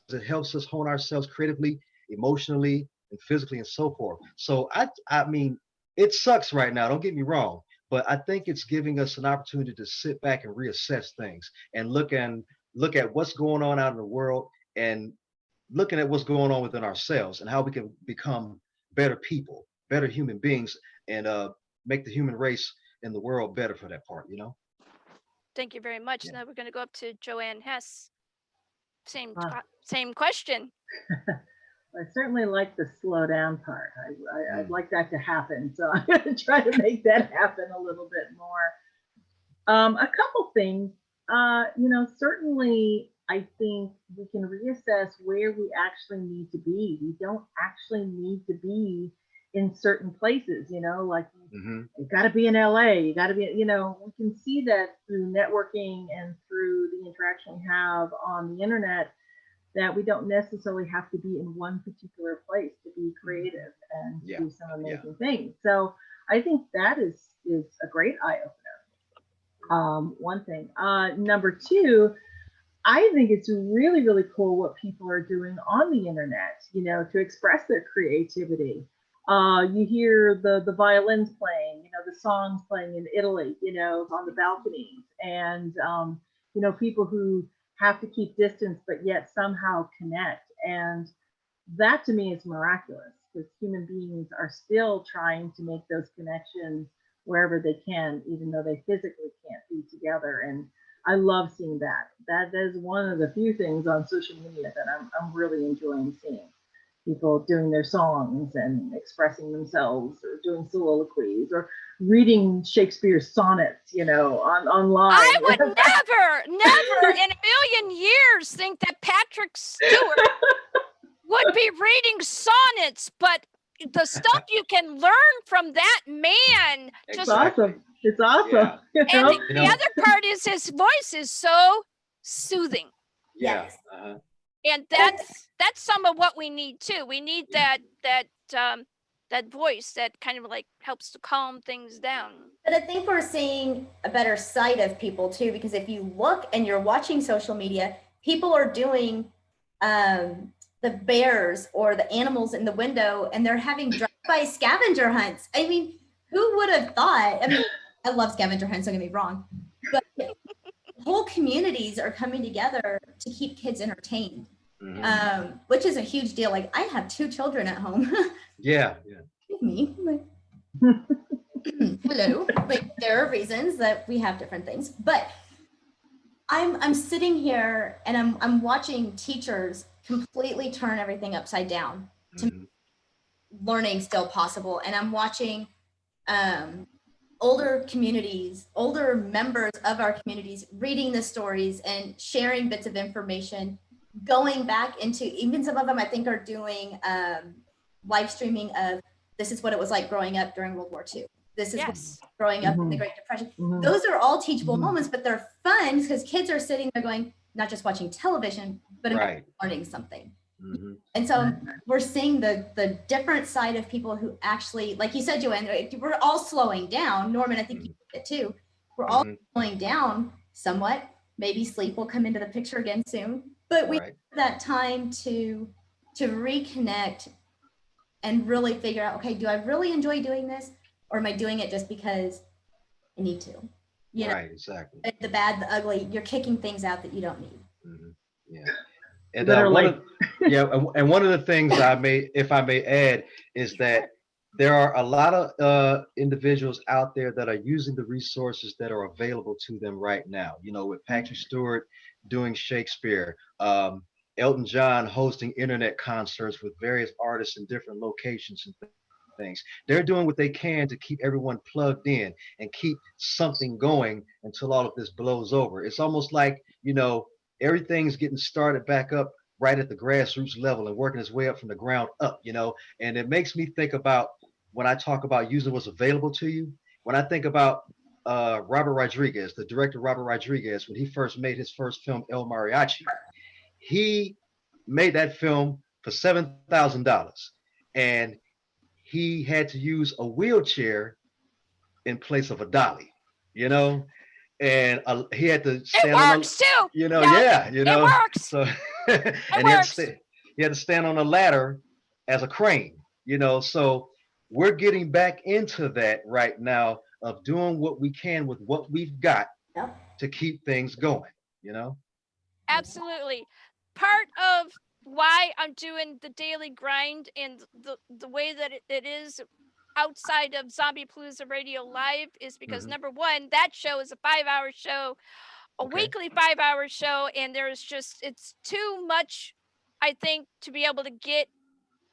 it helps us hone ourselves creatively, emotionally, and physically, and so forth. So I mean, it sucks right now, don't get me wrong, but I think it's giving us an opportunity to sit back and reassess things and look at what's going on out in the world, and looking at what's going on within ourselves, and how we can become better people, better human beings, and make the human race in the world better for that part, Thank you very much. Yeah. Now we're going to go up to JoAnn Hess. Same Wow. same question. I certainly like the slow down part. I'd Mm. like that to happen. So I'm going to try to make that happen a little bit more. A couple things. Certainly I think we can reassess where we actually need to be. We don't actually need to be in certain places, like hmm you got to be in LA. You got to be, we can see that through networking and through the interaction we have on the internet, that we don't necessarily have to be in one particular place to be creative and Yeah. do some Yeah. amazing things. So I think that is a great eye opener. One thing. Number two, I think it's really, really cool what people are doing on the internet, to express their creativity. You hear the violins playing, the songs playing in Italy, on the balconies, and people who have to keep distance but yet somehow connect. And that to me is miraculous because human beings are still trying to make those connections wherever they can, even though they physically can't be together. And I love seeing that. That is one of the few things on social media that I'm really enjoying seeing. People doing their songs and expressing themselves or doing soliloquies or reading Shakespeare's sonnets, online. I would never in a million years think that Patrick Stewart would be reading sonnets, but the stuff you can learn from that man It's just awesome. It's awesome. Yeah. and You the know- other part is his voice is so soothing. Yeah. Yes. And that's some of what we need too. We need that voice that kind of like helps to calm things down. But I think we're seeing a better side of people too, because if you look and you're watching social media, people are doing the bears or the animals in the window and they're having drive-by scavenger hunts. I mean, who would have thought? I mean, I love scavenger hunts, don't get me wrong, but whole communities are coming together to keep kids entertained, which is a huge deal. Like I have 2 children at home. Yeah. Me. Hello. Like there are reasons that we have different things, but I'm sitting here and I'm watching teachers completely turn everything upside down to make learning still possible. And I'm watching older members of our communities reading the stories and sharing bits of information, going back into, even some of them I think are doing live streaming of this is what it was like growing up during World War II. This is what growing up in the Great Depression. Those are all teachable moments, but they're fun because kids are sitting there going, not just watching television, but learning something. And so we're seeing the different side of people who actually, like you said, JoAnn, we're all slowing down. Norman, I think you did it too. We're all slowing down somewhat. Maybe sleep will come into the picture again soon, but we have that time to reconnect and really figure out, okay, do I really enjoy doing this? Or am I doing it just because I need to? Right, exactly. The bad, the ugly, you're kicking things out that you don't need. Yeah. And and one of the things if I may add, is that there are a lot of individuals out there that are using the resources that are available to them right now. With Patrick Stewart doing Shakespeare, Elton John hosting internet concerts with various artists in different locations and things. They're doing what they can to keep everyone plugged in and keep something going until all of this blows over. It's almost like, everything's getting started back up right at the grassroots level and working its way up from the ground up, and it makes me think about when I talk about using what's available to you, when I think about Robert Rodriguez, the director Robert Rodriguez, when he first made his first film, El Mariachi, he made that film for $7,000. And he had to use a wheelchair in place of a dolly, and he had to stand on too. It works. So and he had to stand on a ladder as a crane, so we're getting back into that right now of doing what we can with what we've got to keep things going, Absolutely. Part of why I'm doing the daily grind and the way that it is, outside of Zombie Palooza Radio Live is because Mhm. number one, that show is a 5-hour show, a Okay. weekly 5-hour show, and there's just, it's too much, I think, to be able to get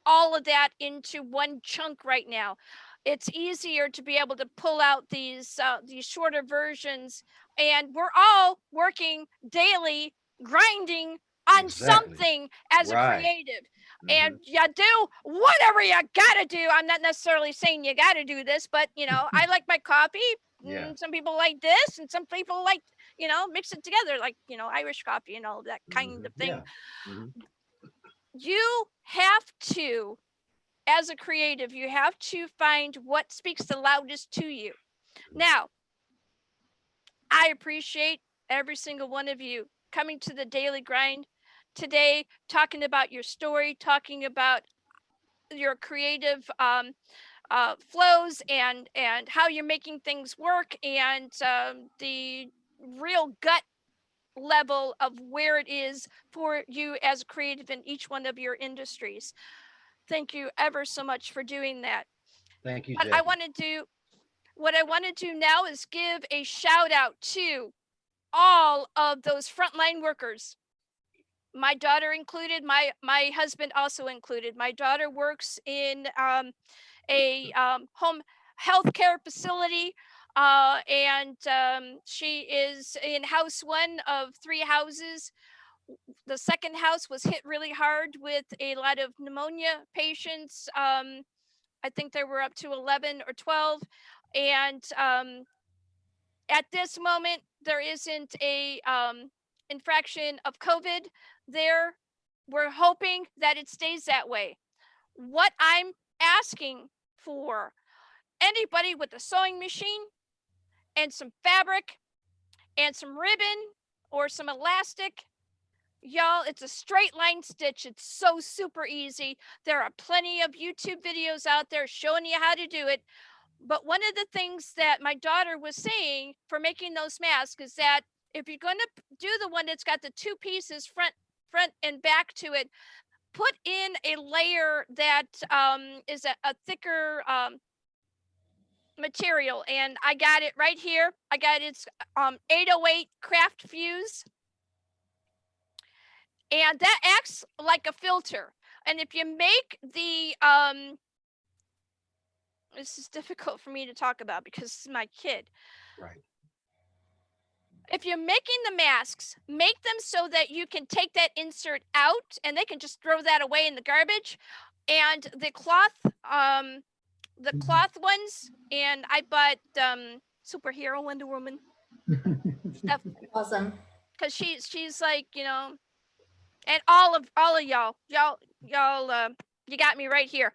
all of that into one chunk right now. It's easier to be able to pull out these shorter versions, and we're all working daily, grinding on Exactly. something as a Right. creative. And Mhm. you do whatever you gotta do. I'm not necessarily saying you gotta do this, but you know, I like my coffee. Yeah. Some people like this, and some people like, you know, mix it together, like, you know, Irish coffee and all of that kind Mhm. of thing. Yeah. Mhm. You have to, as a creative, you have to find what speaks the loudest to you. Now, I appreciate every single one of you coming to the Daily Grind today, talking about your story, talking about your creative flows and how you're making things work, and the real gut level of where it is for you as a creative in each one of your industries. Thank you ever so much for doing that. Thank you, But I Jackie. want to do, what I want to do now is give a shout out to all of those frontline workers. My daughter included, my husband also included. My daughter works in a home healthcare facility, and she is in house one of 3 houses. The second house was hit really hard with a lot of pneumonia patients. I think there were up to 11 or 12. And at this moment, there isn't a infraction of COVID there. We're hoping that it stays that way. What I'm asking for, anybody with a sewing machine and some fabric and some ribbon or some elastic, y'all, it's a straight line stitch. It's so super easy. There are plenty of YouTube videos out there showing you how to do it. But one of the things that my daughter was saying for making those masks is that if you're going to do the one that's got the 2 pieces, front and back to it, put in a layer that is a thicker material. And I got it right here. I got its 808 craft fuse, and that acts like a filter. And if you make the this is difficult for me to talk about because this is my kid. Right. If you're making the masks, make them so that you can take that insert out and they can just throw that away in the garbage. And the cloth ones, and I bought superhero Wonder Woman stuff Awesome. because she's like, you know, and all of y'all, you got me right here.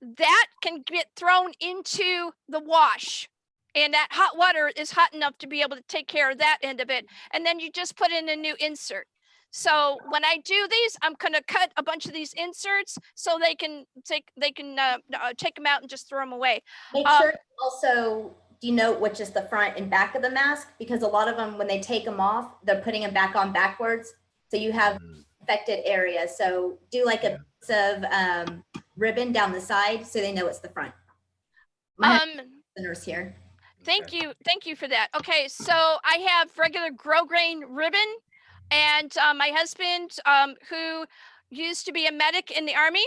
That can get thrown into the wash, and that hot water is hot enough to be able to take care of that end of it. And then you just put in a new insert. So when I do these, I'm gonna cut a bunch of these inserts so they can take them out and just throw them away. Make sure you also denote which is the front and back of the mask, because a lot of them, when they take them off, they're putting them back on backwards. So you have affected areas. So do like a piece of ribbon down the side so they know it's the front. My the nurse here. Thank you for that. Okay, so I have regular grosgrain ribbon, and my husband, who used to be a medic in the Army,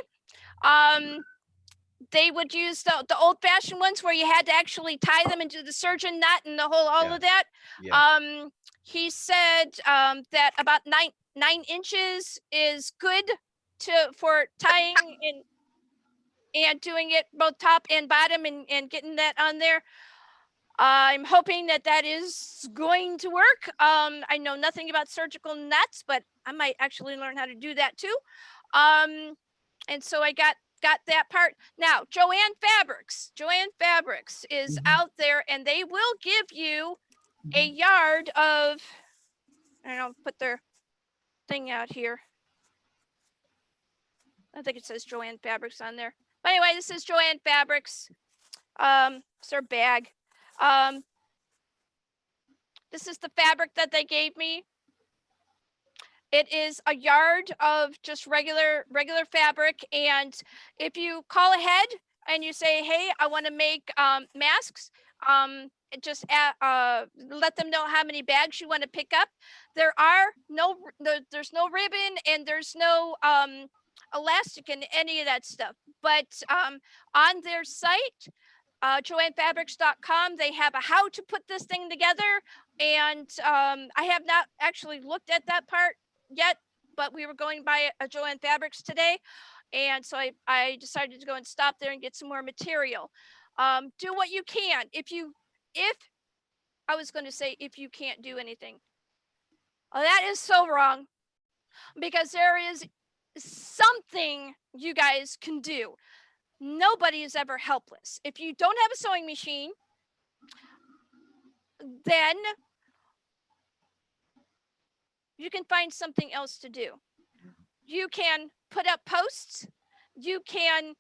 they would use the old-fashioned ones where you had to actually tie them into the surgeon knot and all of that. Yeah. He said that about 9 inches is good for tying and doing it both top and bottom and getting that on there. I'm hoping that is going to work. I know nothing about surgical nuts, but I might actually learn how to do that too. And so I got that part. Now, JoAnn Fabrics is out there, and they will give you a yard of, I don't know, put their thing out here. I think it says JoAnn Fabrics on there. But anyway, this is JoAnn Fabrics. It's their bag. This is the fabric that they gave me. It is a yard of just regular fabric, and if you call ahead, and you say, hey, I want to make masks. Just let them know how many bags you want to pick up. There's no ribbon and there's no elastic in any of that stuff. But on their site, JoAnnFabrics.com, they have a how to put this thing together. And I have not actually looked at that part yet, but we were going by a JoAnn Fabrics today. And so I decided to go and stop there and get some more material. Do what you can. If I was going to say, if you can't do anything, that is so wrong, because there is something you guys can do. Nobody is ever helpless. If you don't have a sewing machine, then you can find something else to do. You can put up posts. You can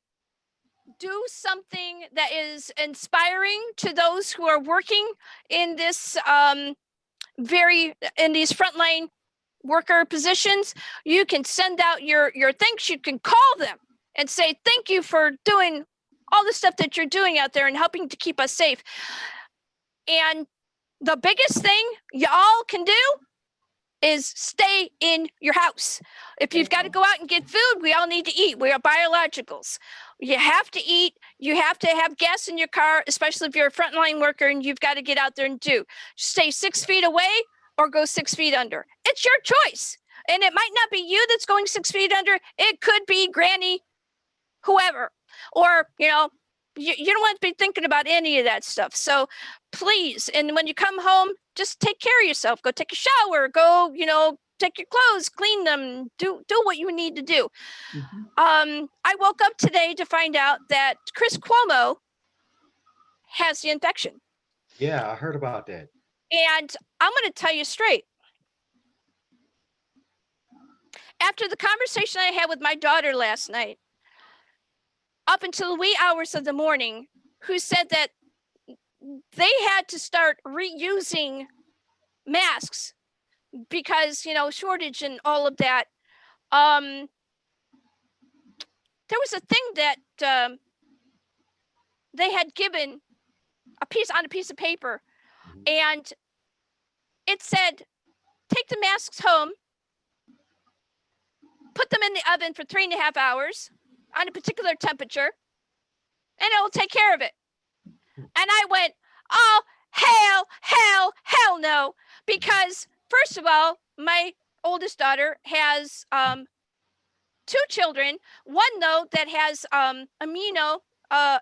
do something that is inspiring to those who are working in this in these frontline worker positions. You can send out your thanks. You can call them and say thank you for doing all the stuff that you're doing out there and helping to keep us safe. And the biggest thing y'all can do is stay in your house. If you've got to go out and get food, we all need to eat. We are biologicals. You have to eat. You have to have gas in your car, especially if you're a frontline worker and you've got to get out there and do. Stay 6 feet away or go 6 feet under. It's your choice. And it might not be you that's going 6 feet under. It could be Granny, whoever. Or, you don't want to be thinking about any of that stuff. So please, and when you come home, just take care of yourself. Go take a shower. Go, take your clothes, clean them. Do what you need to do. Mm-hmm. I woke up today to find out that Chris Cuomo has the infection. Yeah, I heard about that. And I'm going to tell you straight. After the conversation I had with my daughter last night, up until the wee hours of the morning, who said that they had to start reusing masks because, shortage and all of that. There was a thing that they had given a piece of paper, and it said, take the masks home, put them in the oven for 3.5 hours on a particular temperature, and it will take care of it. And I went, oh, hell no. Because first of all, my oldest daughter has 2 children, one though that has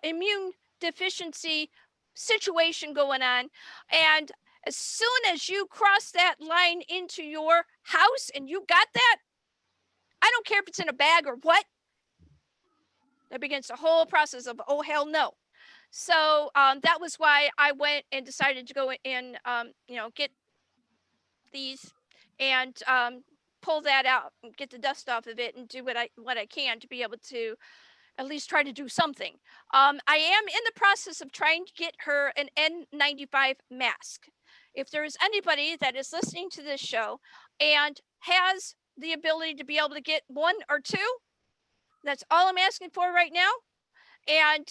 immune deficiency situation going on. And as soon as you cross that line into your house and you got that, I don't care if it's in a bag or what, that begins the whole process of, oh, hell no. So that was why I went and decided to go and, get these and pull that out and get the dust off of it and do what I can to be able to at least try to do something. I am in the process of trying to get her an N95 mask. If there is anybody that is listening to this show and has the ability to be able to get 1 or 2, that's all I'm asking for right now. And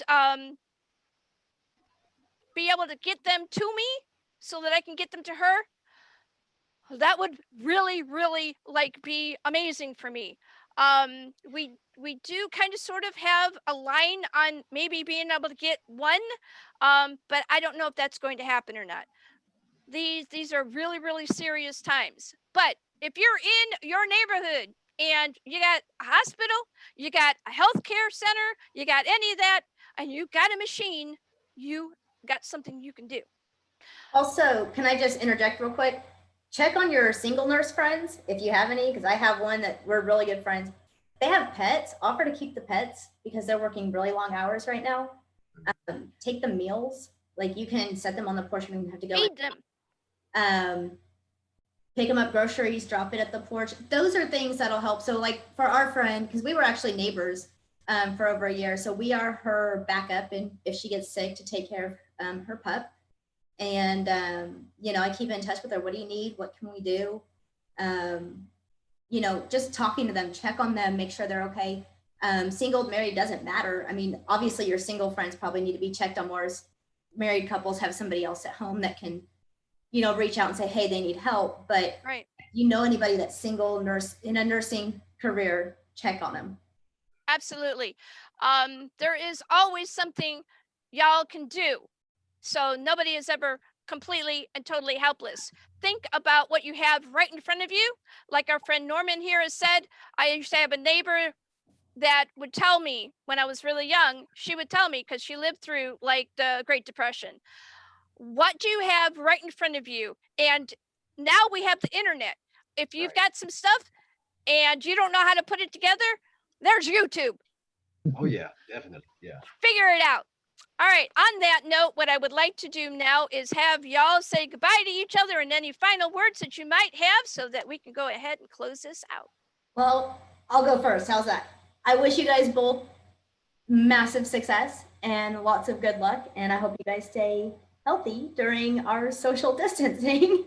be able to get them to me so that I can get them to her, that would really, really be amazing for me. We do kind of sort of have a line on maybe being able to get 1, but I don't know if that's going to happen or not. These are really, really serious times. But if you're in your neighborhood and you got a hospital, you got a healthcare center, you got any of that, and you got a machine, you got something you can do. Also, can I just interject real quick? Check on your single nurse friends if you have any, because I have one that we're really good friends. They have pets. Offer to keep the pets because they're working really long hours right now. Take them meals. You can set them on the porch and you have to go feed them. Pick them up groceries, drop it at the porch. Those are things that'll help. So for our friend, because we were actually neighbors for over a year, so we are her backup, and if she gets sick, to take care of her pup. And I keep in touch with her. What do you need? What can we do? Just talking to them, check on them, make sure they're okay. Single, married, doesn't matter. I mean, obviously your single friends probably need to be checked on more as married couples have somebody else at home that can, reach out and say, hey, they need help. But Right. Anybody that's single, nurse in a nursing career, check on them. Absolutely. There is always something y'all can do. So nobody is ever completely and totally helpless. Think about what you have right in front of you. Like our friend Norman here has said, I used to have a neighbor that would tell me when I was really young, she would tell me because she lived through like the Great Depression. What do you have right in front of you? And now we have the internet. If you've got some stuff and you don't know how to put it together, there's YouTube. Oh yeah, definitely. Yeah. Figure it out. All right. On that note, what I would like to do now is have y'all say goodbye to each other and any final words that you might have so that we can go ahead and close this out. Well, I'll go first. How's that? I wish you guys both massive success and lots of good luck. And I hope you guys stay healthy during our social distancing.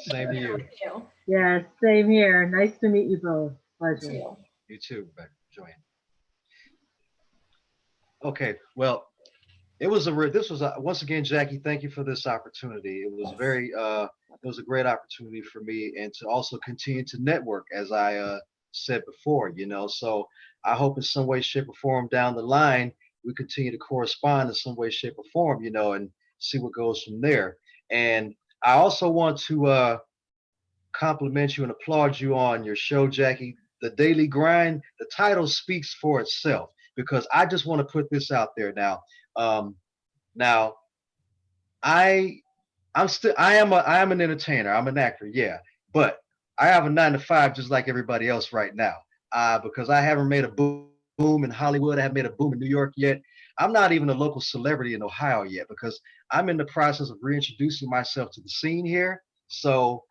Same to you. Yeah, same here. Nice to meet you both. Pleasure. You too, JoAnn. Okay, well, once again, Jackie, thank you for this opportunity. It was it was a great opportunity for me, and to also continue to network, as I said before, so I hope in some way, shape, or form down the line, we continue to correspond in some way, shape, or form, and see what goes from there. And I also want to compliment you and applaud you on your show, Jackie. The Daily Grind, the title speaks for itself, because I just want to put this out there now. Now, I am an entertainer. I'm an actor, yeah, but I have a 9 to 5 just like everybody else right now. Because I haven't made a boom in Hollywood, I haven't made a boom in New York yet. I'm not even a local celebrity in Ohio yet, because I'm in the process of reintroducing myself to the scene here. So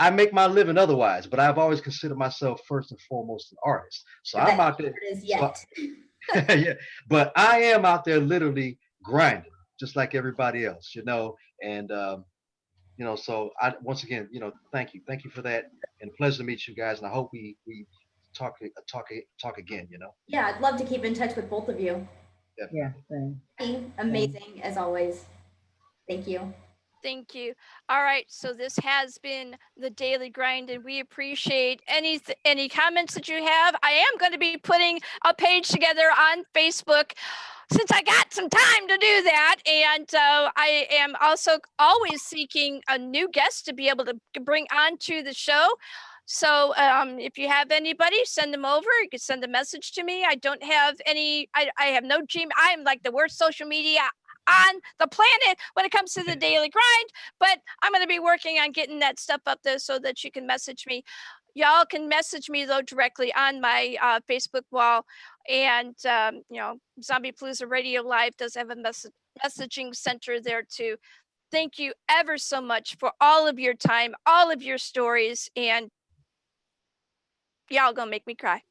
I make my living otherwise, but I've always considered myself first and foremost an artist. So I'm out there. Yeah, but I am out there literally grinding, just like everybody else, and so once again, thank you for that, and pleasure to meet you guys, and I hope we talk again. Yeah, I'd love to keep in touch with both of you. Yeah, same. Amazing as always. Thank you. Thank you. All right, so this has been the Daily Grind, and we appreciate any comments that you have. I am going to be putting a page together on Facebook since I got some time to do that, and I am also always seeking a new guest to be able to bring onto the show. So if you have anybody, send them over. You can send a message to me. I don't have any, I have no Gmail. I am like the worst social media on the planet when it comes to the Daily Grind, but I'm going to be working on getting that stuff up there so that you can message me. Y'all can message me though directly on my Facebook wall, and Zombie Palooza Radio Live does have a messaging center there too. Thank you ever so much for all of your time, all of your stories, and y'all gonna make me cry.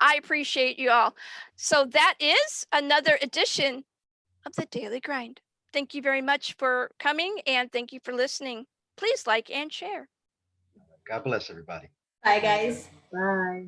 I appreciate you all. So that is another edition of the Daily Grind. Thank you very much for coming, and thank you for listening. Please like and share. God bless everybody. Bye, guys. Bye.